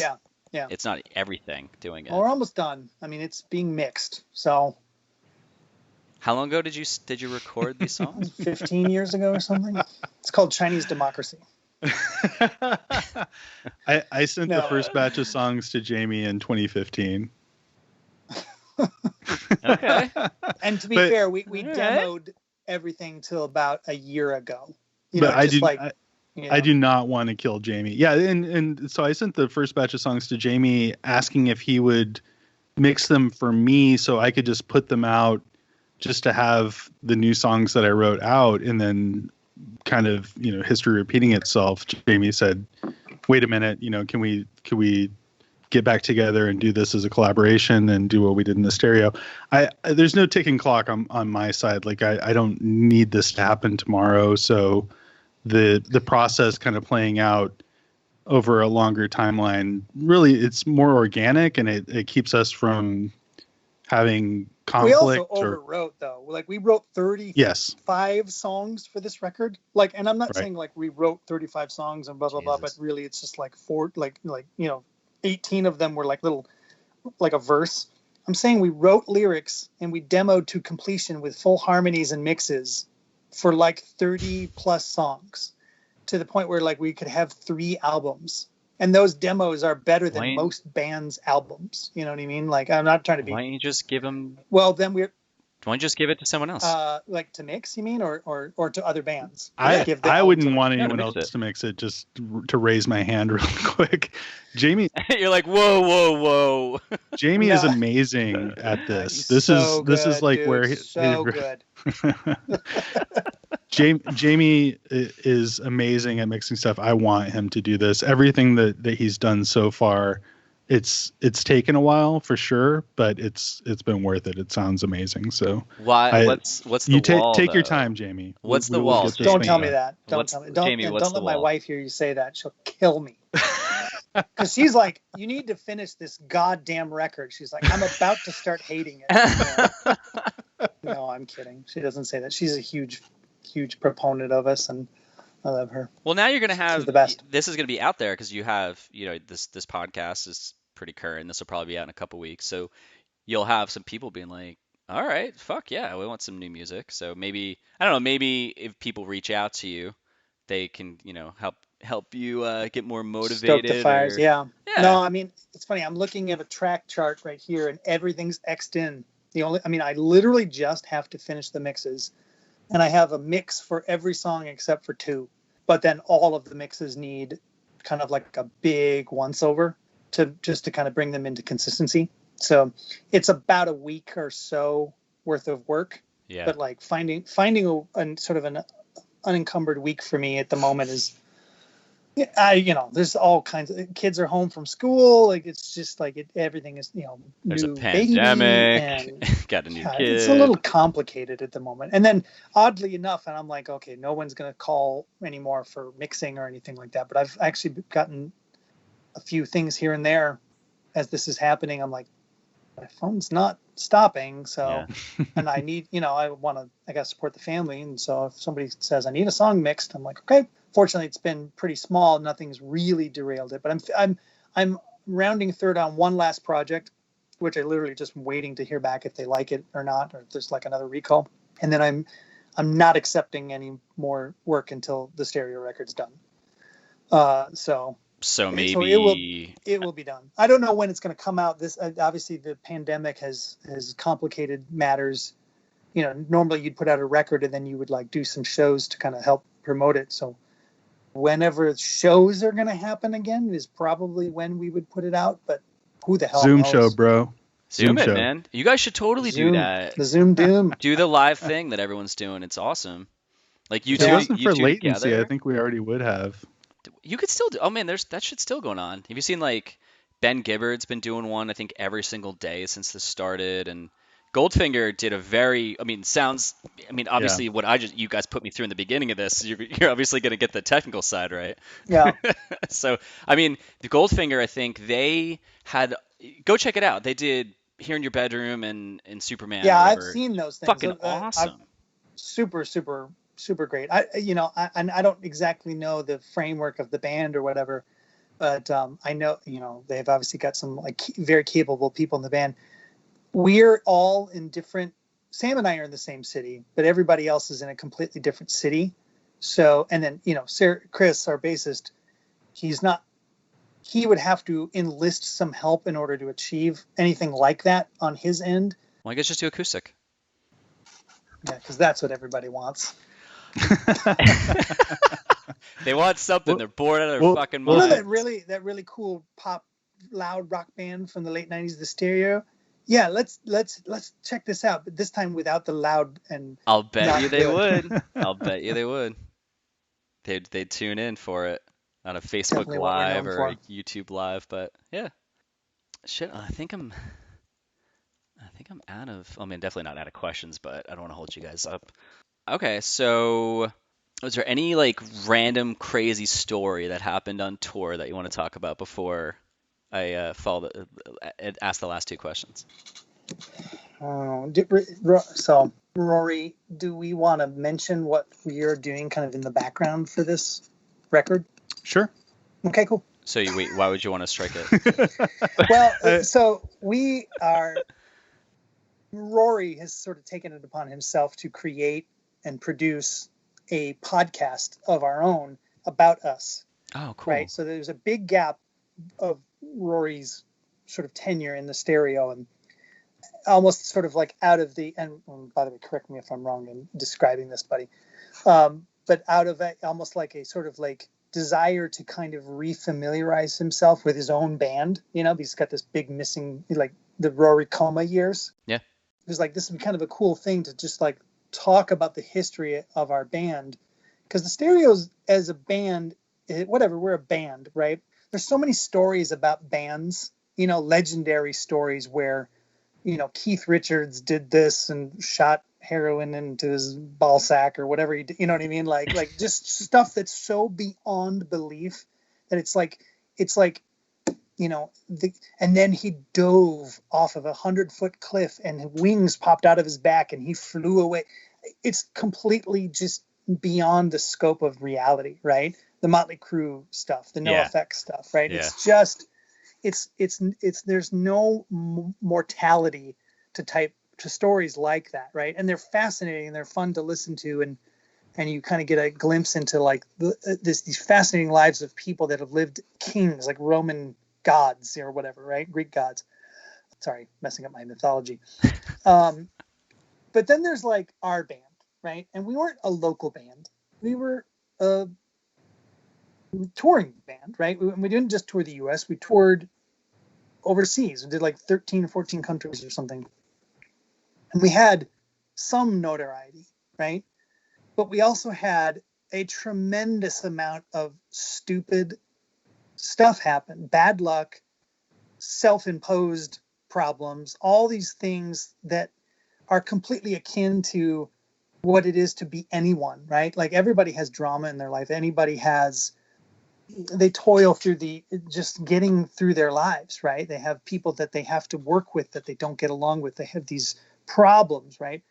yeah. it's not everything doing it. Well, we're almost done. I mean, it's being mixed. So How long ago did you record these songs? 15 years ago or something. It's called Chinese Democracy. I sent the first batch of songs to Jamie in 2015. Okay. And to be fair, we demoed everything till about a year ago. I do not want to kill Jamie. Yeah, and so I sent the first batch of songs to Jamie asking if he would mix them for me so I could just put them out just to have the new songs that I wrote out, and then kind of, history repeating itself. Jamie said, wait a minute, can we get back together and do this as a collaboration and do what we did in the stereo? There's no ticking clock on my side. Like I don't need this to happen tomorrow. So the process kind of playing out over a longer timeline, really it's more organic, and it keeps us from having conflict. We also overwrote though. Like we wrote 35 songs for this record. Like, and I'm not saying like we wrote 35 songs and blah blah blah, but really it's just like 18 of them were like a verse. I'm saying we wrote lyrics and we demoed to completion with full harmonies and mixes for like 30 plus songs, to the point where like we could have 3 albums. And those demos are better than most bands' albums. You know what I mean? Like, I'm not trying to be. Why don't you just give them? Well, then why don't you just give it to someone else? Like to mix, you mean, or to other bands? I wouldn't want anyone else to mix it. Just to raise my hand real quick, Jamie. You're like, whoa. Jamie is amazing at this. This is like, dude, where so good. Jamie is amazing at mixing stuff. I want him to do this. Everything that he's done so far, it's taken a while for sure, but it's been worth it. It sounds amazing. So why? What's the wall? Take your time, Jamie. What's the wall? Don't tell me that. Don't Jamie, don't let my wife hear you say that. She'll kill me. Because she's like, you need to finish this goddamn record. She's like, I'm about to start hating it. No, I'm kidding. She doesn't say that. She's a huge proponent of us, and I love her. Well, now you're going to have the best. This is going to be out there because you have, this podcast is pretty current. This will probably be out in a couple weeks. So you'll have some people being like, all right, fuck yeah, we want some new music. So maybe, I don't know, maybe if people reach out to you, they can, help you get more motivated. Stoke the fires, yeah. No, I mean, it's funny. I'm looking at a track chart right here, and everything's X'd in. I literally just have to finish the mixes. And I have a mix for every song except for 2. But then all of the mixes need kind of like a big once-over to kind of bring them into consistency. So it's about a week or so worth of work. Yeah. But like finding a sort of an unencumbered week for me at the moment is, there's all kinds of kids are home from school. Like it's just like everything is, there's new a pandemic, and, got a new kid. It's a little complicated at the moment. And then oddly enough, and I'm like, okay, no one's going to call anymore for mixing or anything like that. But I've actually gotten a few things here and there as this is happening. I'm like, my phone's not stopping. So, and I need, I got to support the family. And so if somebody says I need a song mixed, I'm like, okay. Fortunately, it's been pretty small. Nothing's really derailed it. But I'm rounding third on one last project, which I literally just waiting to hear back if they like it or not, or if there's like another recall. And then I'm not accepting any more work until the stereo record's done. So maybe it will be done. I don't know when it's going to come out. This obviously the pandemic has complicated matters. Normally you'd put out a record and then you would like do some shows to kind of help promote it. So whenever shows are going to happen again is probably when we would put it out. But who the hell Zoom knows? show, bro. Zoom it, man. You guys should totally do that. The Zoom Doom. Do the live thing that everyone's doing. It's awesome. Like you If it wasn't for two latency, together, I think we already would have. You could still do. Oh man, that shit's still going on. Have you seen like Ben Gibbard's been doing one? I think every single day since this started, and Goldfinger did a very. Obviously, what you guys put me through in the beginning of this, you're obviously going to get the technical side right. Yeah. So the Goldfinger, I think they had. Go check it out. They did Here in Your Bedroom and Superman. Yeah, I've seen those things. Fucking awesome. Super, super super great. I don't exactly know the framework of the band or whatever, but I know, they've obviously got some like very capable people in the band. We're all in different. Sam and I are in the same city, but everybody else is in a completely different city. So, and then Chris, our bassist, he would have to enlist some help in order to achieve anything like that on his end. Well, I guess just do acoustic. Yeah, because that's what everybody wants. They want something. They're bored out of their fucking mind. That really cool pop loud rock band from the late 90s, The Stereo? Yeah, let's check this out, but this time without the loud and I'll bet you they would. I'll bet you they would. They'd tune in for it on a Facebook Live or a YouTube Live, but yeah. Shit, I think I'm out of. I mean, definitely not out of questions, but I don't want to hold you guys up. Okay, so was there any like random crazy story that happened on tour that you want to talk about before I ask the last two questions? So, Rory, do we want to mention what we are doing kind of in the background for this record? Sure. Okay, cool. So why would you want to strike it? Well, so Rory has sort of taken it upon himself to create and produce a podcast of our own about us. Oh, cool. Right. So there's a big gap of Rory's sort of tenure in the Stereo, and almost sort of like out of the, and by the way, correct me if I'm wrong in describing this, buddy, but out of almost like a sort of like desire to kind of refamiliarize himself with his own band. He's got this big missing, like the Rory coma years. Yeah. It was like, this would be kind of a cool thing to just like talk about the history of our band, because the Stereos as a band, we're a band, right? There's so many stories about bands, legendary stories where, Keith Richards did this and shot heroin into his ball sack or whatever he did, you know what I mean? Like just stuff that's so beyond belief that it's like, and then he dove off of 100-foot cliff and wings popped out of his back and he flew away. It's completely just beyond the scope of reality, right? The Motley Crue stuff, the NoFX stuff, right? Yeah. It's just, it's there's no mortality to stories like that, right? And they're fascinating and they're fun to listen to, and you kind of get a glimpse into like these fascinating lives of people that have lived, kings, like Roman gods or whatever, right? Greek gods. Sorry, messing up my mythology. But then there's like our band, right? And we weren't a local band. We were a touring band, right? We didn't just tour the US, we toured overseas. We did like 13 or 14 countries or something. And we had some notoriety, right? But we also had a tremendous amount of stupid stuff happen, bad luck, self-imposed problems, all these things that are completely akin to what it is to be anyone, right? Like everybody has drama in their life. They toil through just getting through their lives, right? They have people that they have to work with that they don't get along with. They have these problems, right?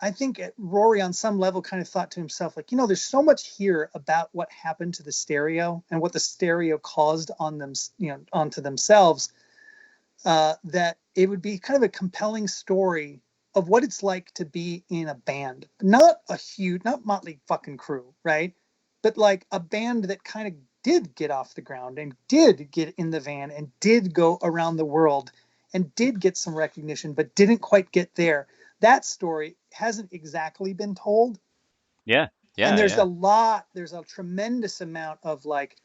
I think Rory on some level kind of thought to himself, like, there's so much here about what happened to the Stereo and what the Stereo caused on them, onto themselves, that it would be kind of a compelling story of what it's like to be in a band, not Motley fucking Crue, right? But like a band that kind of did get off the ground and did get in the van and did go around the world and did get some recognition, but didn't quite get there. That story hasn't exactly been told. Yeah. And there's a tremendous amount of like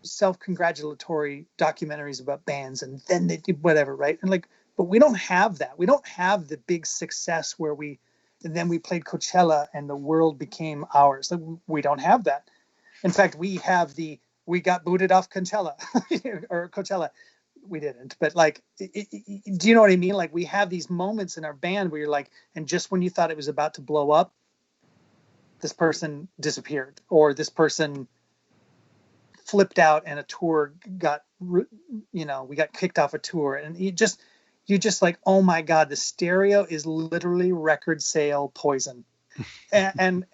self-congratulatory documentaries about bands, and then they did whatever, right? And like, but we don't have that. We don't have the big success where then we played Coachella and the world became ours. Like, we don't have that. In fact, we got booted off Coachella or Coachella. We didn't, but like, do you know what I mean? Like, we have these moments in our band where you're like, and just when you thought it was about to blow up, this person disappeared, or this person flipped out and a tour we got kicked off a tour, and you're just like, oh my God, the Stereo is literally record sale poison. and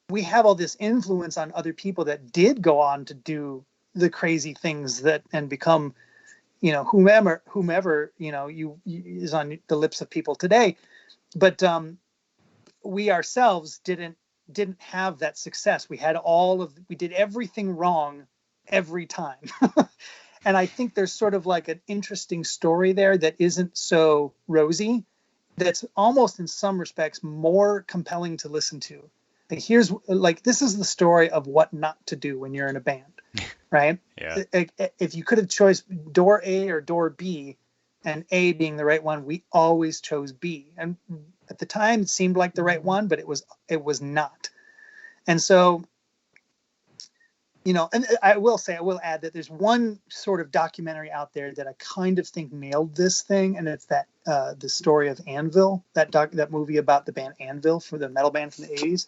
we have all this influence on other people that did go on to do the crazy things that and become, whomever is on the lips of people today. But we ourselves didn't have that success. We did everything wrong every time. And I think there's sort of like an interesting story there that isn't so rosy, that's almost in some respects more compelling to listen to. This is the story of what not to do when you're in a band, right? Yeah. If you could have chosen door A or door B, and A being the right one, we always chose B. And at the time it seemed like the right one, but it was not. And so, and I will add that there's one sort of documentary out there that I kind of think nailed this thing, and it's that the story of Anvil, that movie about the band Anvil, for the metal band from the 80s.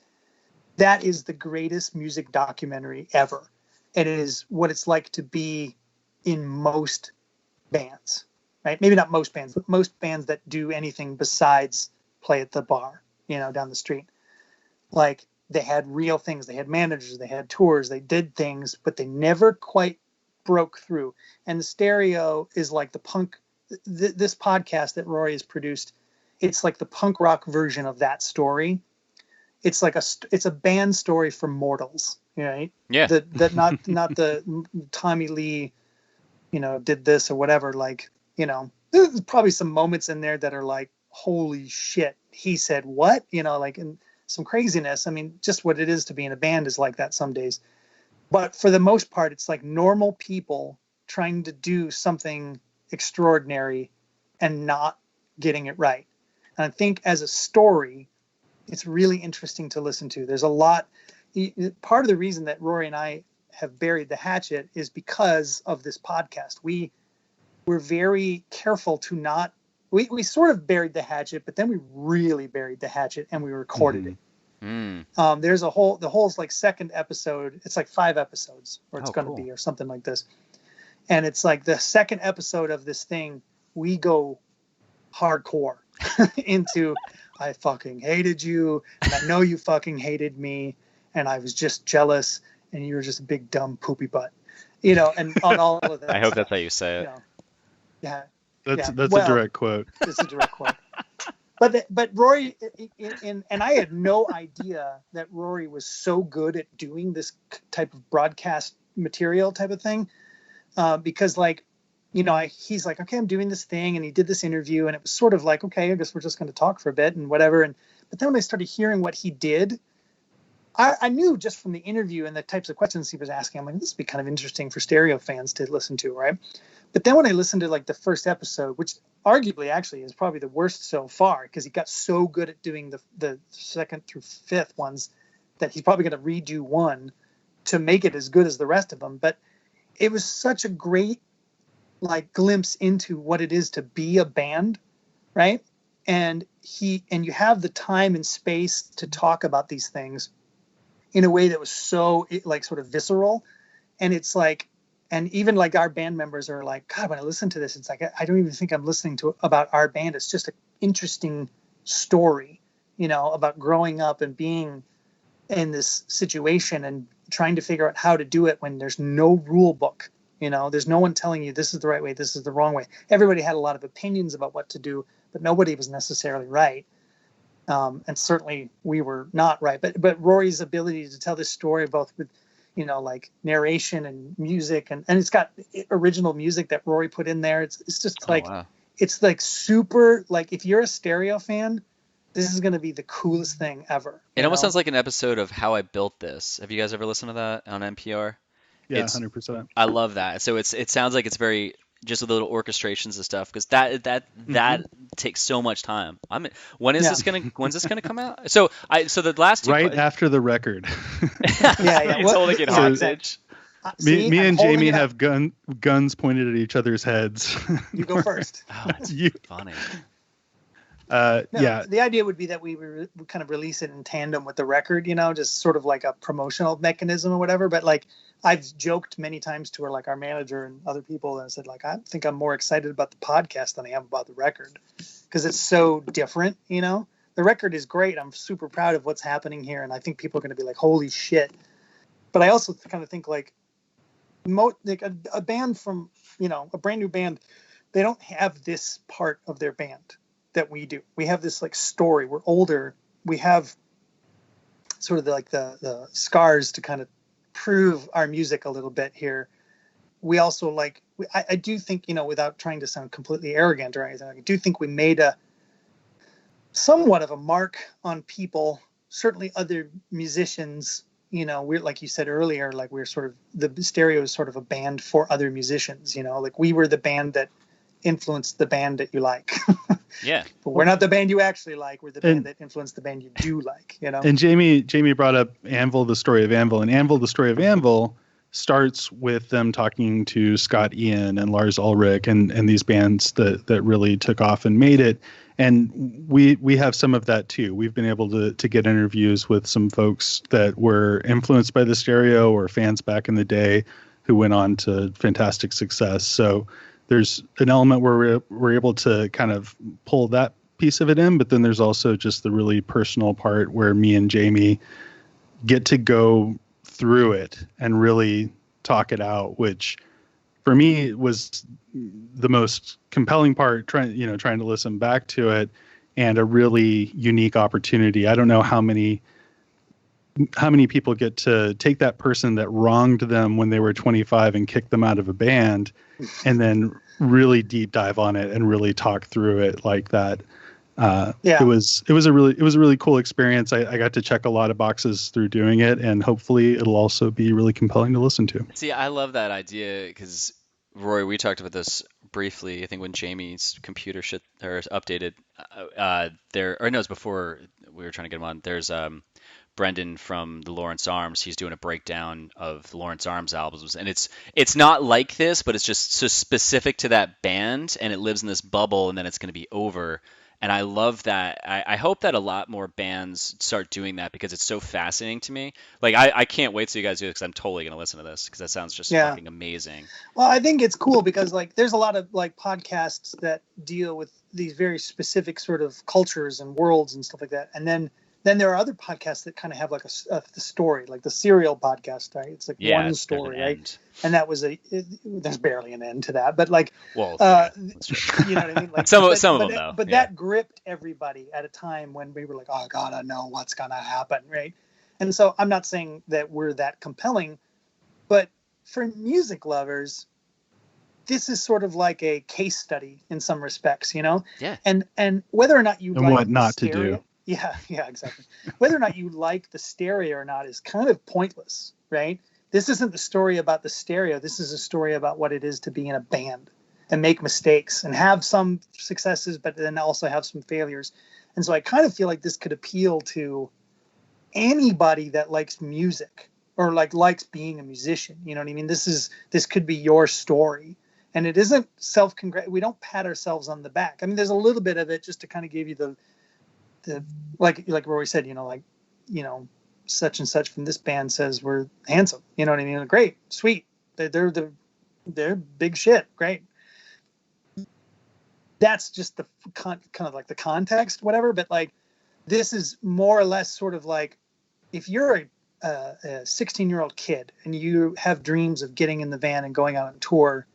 That is the greatest music documentary ever. It is what it's like to be in most bands, right? Maybe not most bands, but most bands that do anything besides play at the bar, down the street. Like, they had real things. They had managers, they had tours, they did things, but they never quite broke through. And the Stereo is like the punk, this podcast that Rory has produced, it's like the punk rock version of that story. It's like it's a band story for mortals, right? Yeah. That not the Tommy Lee, did this or whatever. Like, there's probably some moments in there that are like, holy shit, he said what? And some craziness. I mean, just what it is to be in a band is like that some days. But for the most part, it's like normal people trying to do something extraordinary and not getting it right. And I think as a story, it's really interesting to listen to. There's a lot. Part of the reason that Rory and I have buried the hatchet is because of this podcast. We're very careful to not. We sort of buried the hatchet, but then we really buried the hatchet and we recorded it. There's the whole like second episode. It's like 5 episodes, or it's going to be, or something like this. And it's like the second episode of this thing, we go hardcore into, I fucking hated you, and I know you fucking hated me, and I was just jealous, and you were just a big dumb poopy butt, and on all of that. I hope that's how you say it. Yeah. That's a direct quote. It's a direct quote. But Rory, and I had no idea that Rory was so good at doing this type of broadcast material type of thing, because he's like, okay, I'm doing this thing, and he did this interview, and it was sort of like, okay, I guess we're just going to talk for a bit and whatever. But then when I started hearing what he did, I knew just from the interview and the types of questions he was asking, I'm like, this would be kind of interesting for Stereo fans to listen to, right? But then when I listened to like the first episode, which arguably actually is probably the worst so far, because he got so good at doing the second through fifth ones that he's probably going to redo one to make it as good as the rest of them. But it was such a great like glimpse into what it is to be a band, right? And you have the time and space to talk about these things in a way that was so like sort of visceral. And it's like, and even like our band members are like, God, when I listen to this, it's like, I don't even think I'm listening to about our band. It's just an interesting story, about growing up and being in this situation and trying to figure out how to do it when there's no rule book. There's no one telling you this is the right way, this is the wrong way. Everybody had a lot of opinions about what to do, but nobody was necessarily right. And certainly we were not right. But Rory's ability to tell this story, both with, like narration and music, and it's got original music that Rory put in there. It's just like, wow. It's like super, like if you're a Stereo fan, this is going to be the coolest thing ever. It almost sounds like an episode of How I Built This. Have you guys ever listened to that on NPR? Yeah, 100%. I love that. So it sounds like it's very just with little orchestrations and stuff, because that takes so much time. When's this gonna come out? So the last two after the record. yeah. It's holding it hostage. Me and Jamie have guns pointed at each other's heads. You go first. Oh, that's funny. The idea would be that we kind of release it in tandem with the record, just sort of like a promotional mechanism or whatever. But like I've joked many times to her, like our manager and other people, and I said, like, I think I'm more excited about the podcast than I am about the record, because it's so different. The the record is great. I'm super proud of what's happening here, and I think people are going to be like, holy shit. But I also kind of think like a band from, a brand new band, they don't have this part of their band that we do. We have this like story. We're older. We have sort of the scars to kind of prove our music a little bit here. We also I do think, without trying to sound completely arrogant or anything, I do think we made somewhat of a mark on people, certainly other musicians. We're, like you said earlier, like we're sort of, the Stereo is sort of a band for other musicians, like we were the band that influenced the band that you like. Yeah. But we're not the band you actually like. We're the band that influenced the band you do like, And Jamie brought up Anvil, the story of Anvil, and Anvil, the story of Anvil starts with them talking to Scott Ian and Lars Ulrich and these bands that really took off and made it. And we have some of that too. We've been able to get interviews with some folks that were influenced by the Stereo or fans back in the day who went on to fantastic success. So there's an element where we're able to kind of pull that piece of it in, but then there's also just the really personal part where me and Jamie get to go through it and really talk it out, which for me was the most compelling part, trying to listen back to it, and a really unique opportunity. I don't know how many people get to take that person that wronged them when they were 25 and kick them out of a band and then really deep dive on it and really talk through it like that. It was a really cool experience. I got to check a lot of boxes through doing it, and hopefully it'll also be really compelling to listen to. See, I love that idea because, Rory, we talked about this briefly. I think when Jamie's computer updated, it was before we were trying to get him on. There's Brendan from the Lawrence Arms. He's doing a breakdown of the Lawrence Arms albums, and it's not like this, but it's just so specific to that band, and it lives in this bubble, and then it's going to be over. And I love that. I hope that a lot more bands start doing that because it's so fascinating to me. Like, I can't wait till you guys do it because I'm totally going to listen to this because that sounds just fucking amazing. Well, I think it's cool because, like, there's a lot of, like, podcasts that deal with these very specific sort of cultures and worlds and stuff like that. And then there are other podcasts that kind of have, like, the story, like the Serial podcast, right? It's like one story, right? And that was there's barely an end to that, but like, you know what I mean? Like some of them though. But that gripped everybody at a time when we were like, oh God, I know what's gonna happen, right? And so I'm not saying that we're that compelling, but for music lovers, this is sort of like a case study in some respects, Yeah. And whether or not you and like what not Stereo, to do. Yeah, exactly. Whether or not you like the Stereo or not is kind of pointless, right? This isn't the story about the Stereo. This is a story about what it is to be in a band and make mistakes and have some successes, but then also have some failures. And so I kind of feel like this could appeal to anybody that likes music or likes being a musician. You know what I mean? This could be your story. And it isn't we don't pat ourselves on the back. I mean, there's a little bit of it just to kind of give you the like Rory said, such and such from this band says we're handsome. You know what I mean? Great, sweet. They're big shit. Great. That's just the kind of like the context, whatever. But like, this is more or less sort of like, if you're a 16-year-old kid and you have dreams of getting in the van and going out on tour,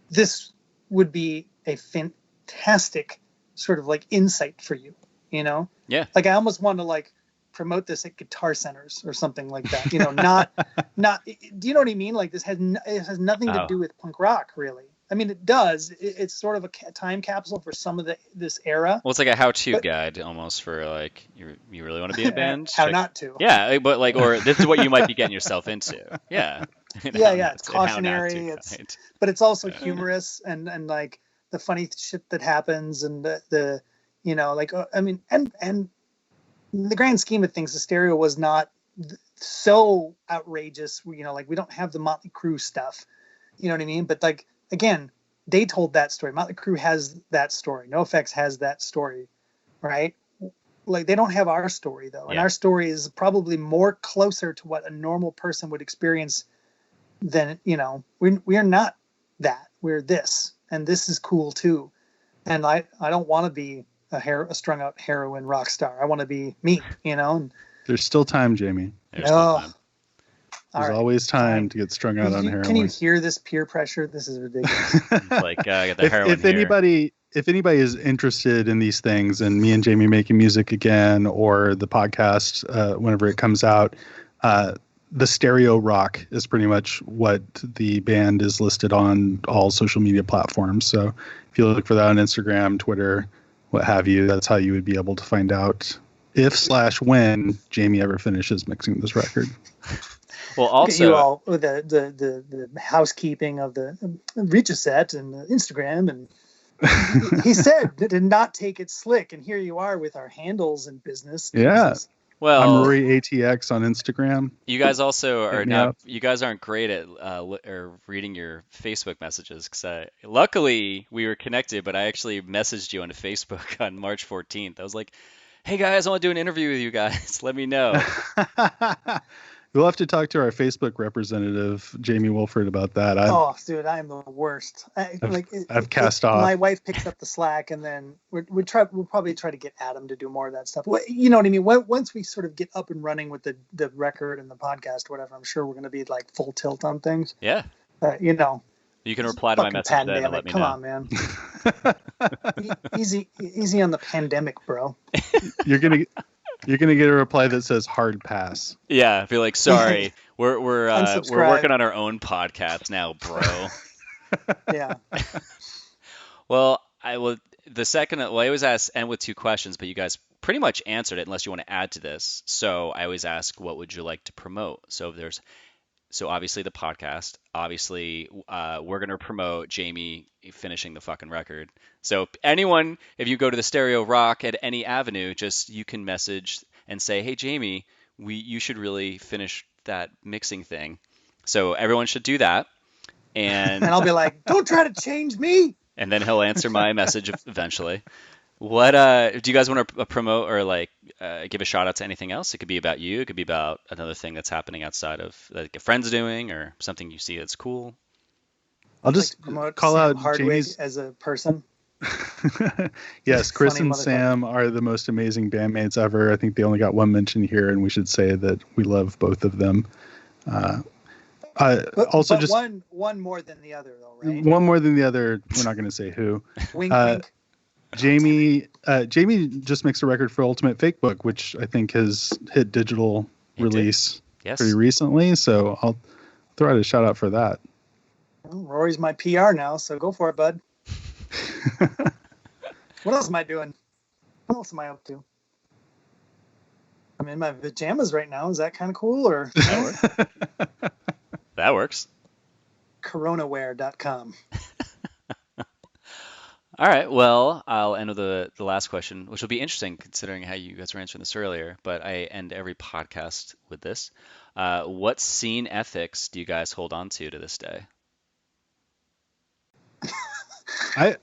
this would be a fantastic sort of like insight for you. Yeah. Like I almost want to like promote this at guitar centers or something like that. Not. Do you know what I mean? Like it has nothing to do with punk rock, really. I mean, it does. It's sort of a time capsule for some of this era. Well, it's like a how-to guide almost for like you really want to be in a band. How not to. Yeah, but like, or this is what you might be getting yourself into. Yeah. Yeah. It's cautionary. But it's also humorous and like the funny shit that happens and the I mean, and in the grand scheme of things, the Stereo was not so outrageous. Like we don't have the Motley Crue stuff. You know what I mean? But like, again, they told that story. Motley Crue has that story. NoFX has that story, right? Like they don't have our story though. Yeah. And our story is probably more closer to what a normal person would experience than, we are not that. We're this, and this is cool too. And I don't want to be a strung out heroin rock star. I want to be me, And There's still time, Jamie. There's still time. There's always time to get strung out on heroin. Can you hear this peer pressure? This is ridiculous. Like get the heroin if anybody is interested in these things and me and Jamie making music again or the podcast whenever it comes out, the Stereo Rock is pretty much what the band is listed on all social media platforms. So if you look for that on Instagram, Twitter, what have you, that's how you would be able to find out if/when Jamie ever finishes mixing this record. Well, also you all the housekeeping of the reach a set and Instagram, and he said to not take it slick, and here you are with our handles and business. Yeah. Well, I'm Rory ATX on Instagram. You guys also are not. You guys aren't great at or reading your Facebook messages. Because luckily we were connected, but I actually messaged you on Facebook on March 14th. I was like, "Hey guys, I want to do an interview with you guys. Let me know." We'll have to talk to our Facebook representative, Jamie Woolford, about that. Dude, I'm the worst. I've cast off. My wife picks up the slack, and then we'll probably try to get Adam to do more of that stuff. You know what I mean? Once we sort of get up and running with the record and the podcast, whatever, I'm sure we're going to be like full tilt on things. Yeah. You can reply to my message then and let me know. Come on, man. Easy on the pandemic, bro. You're gonna get a reply that says hard pass. Yeah, be like, sorry, we're working on our own podcast now, bro. Yeah. Well, I always end with two questions, but you guys pretty much answered it unless you want to add to this. So I always ask, what would you like to promote? So obviously the podcast. Obviously, we're going to promote Jamie finishing the fucking record. So if you go to the Stereo Rock at any avenue, you can message and say, "Hey Jamie, you should really finish that mixing thing." So everyone should do that. And I'll be like, "Don't try to change me." And then he'll answer my message eventually. What do you guys want to promote or give a shout out to anything else? It could be about you. It could be about another thing that's happening outside of like a friend's doing or something you see that's cool. I'll just call out Jamie's as a person. Yes, Chris and Sam are the most amazing bandmates ever. I think they only got one mention here, and we should say that we love both of them. One more than the other, though, right? One more than the other. We're not going to say who. Wink, wink. Jamie just mixed a record for Ultimate Fake Book, which I think has hit digital release pretty recently. So I'll throw out a shout out for that. Well, Rory's my PR now, so go for it, bud. What else am I doing? What else am I up to? I'm in my pajamas right now. Is that kind of cool? Or that works. Coronaware.com. All right. Well, I'll end with the last question, which will be interesting considering how you guys were answering this earlier. But I end every podcast with this. What scene ethics do you guys hold on to this day? I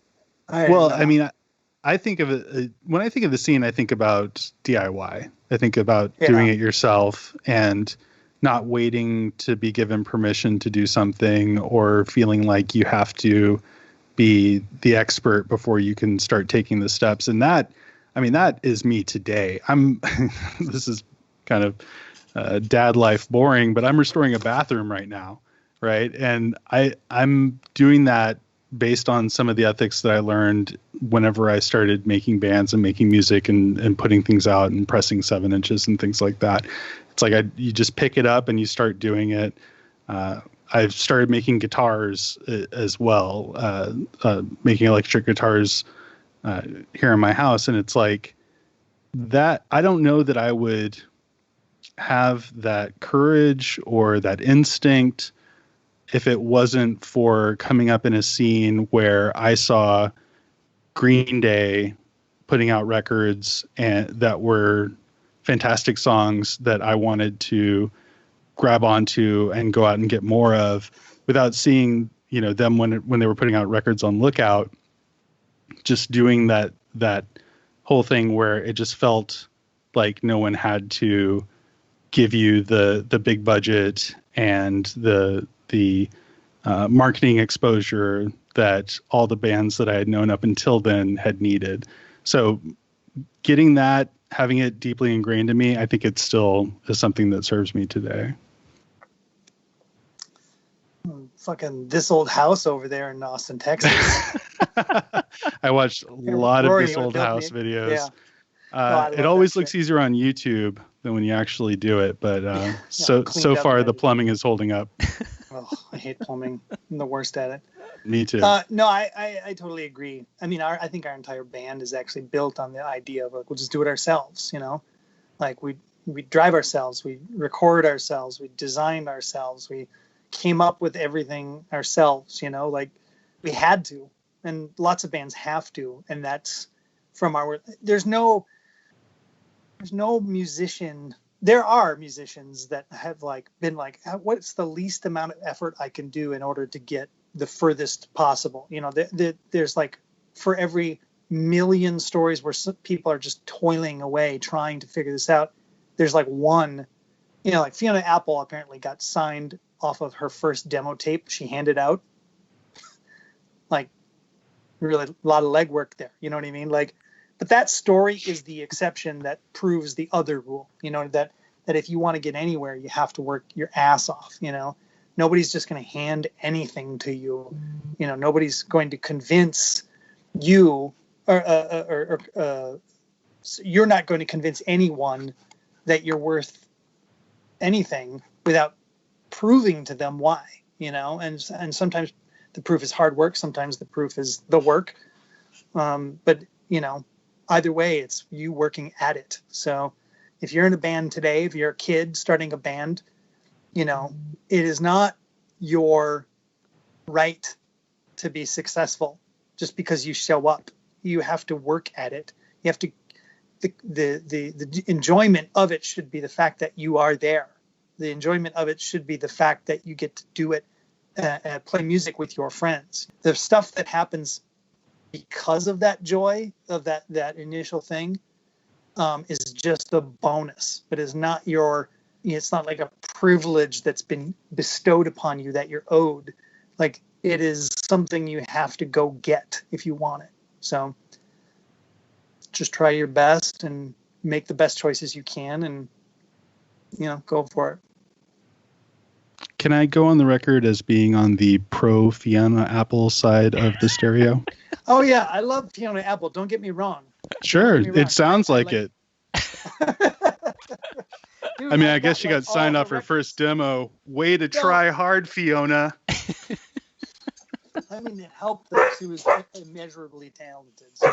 think of it when I think of the scene. I think about DIY. I think about doing it yourself and not waiting to be given permission to do something or feeling like you have to be the expert before you can start taking the steps. And that is me today. This is kind of dad life boring, but I'm restoring a bathroom right now. Right. And I'm doing that based on some of the ethics that I learned whenever I started making bands and making music and putting things out and pressing 7 inches and things like that. It's like you just pick it up and you start doing it. I've started making guitars as well, making electric guitars here in my house. And it's like that. I don't know that I would have that courage or that instinct if it wasn't for coming up in a scene where I saw Green Day putting out records and that were fantastic songs that I wanted to grab onto and go out and get more of without seeing, them when they were putting out records on Lookout, just doing that whole thing where it just felt like no one had to give you the big budget and the marketing exposure that all the bands that I had known up until then had needed. So getting that, having it deeply ingrained in me, I think it still is something that serves me today. Fucking This Old House over there in Austin, Texas. I watched a lot Rory, of This Old House videos. Yeah. It always looks easier on YouTube than when you actually do it, but so far the plumbing is holding up. Oh, I hate plumbing. I'm the worst at it. Me too. No, I totally agree. I mean, I think our entire band is actually built on the idea of like, we'll just do it ourselves, you know? Like we drive ourselves, we record ourselves, we designed ourselves, we came up with everything ourselves, you know? Like we had to, and lots of bands have to, and that's from our, there's no musician. There are musicians that have like been like, what's the least amount of effort I can do in order to get the furthest possible? You know, there's like for every million stories where people are just toiling away trying to figure this out, there's like one, you know, like Fiona Apple apparently got signed off of her first demo tape she handed out. Like really a lot of legwork there. You know what I mean? Like, but that story is the exception that proves the other rule, you know, that if you want to get anywhere, you have to work your ass off, you know. Nobody's just going to hand anything to you. You know, nobody's going to convince you or you're not going to convince anyone that you're worth anything without proving to them why, you know, and sometimes the proof is hard work. Sometimes the proof is the work. But, you know, either way, it's you working at it. So if you're in a band today, if you're a kid starting a band, you know, it is not your right to be successful just because you show up. You have to work at it. You have to, the enjoyment of it should be the fact that you are there. The enjoyment of it should be the fact that you get to do it, play music with your friends. The stuff that happens because of that joy of that initial thing is just a bonus, but is not it's not like a privilege that's been bestowed upon you that you're owed. Like it is something you have to go get if you want it. So just try your best and make the best choices you can, and you know, go for it. Can I go on the record as being on the pro Fiona Apple side of the stereo? Oh yeah, I love Fiona Apple. Don't get me wrong. Sure, it sounds like it. Dude, I mean, I guess she got signed off her first demo. Way to try hard, Fiona. I mean, it helped that she was immeasurably talented. So.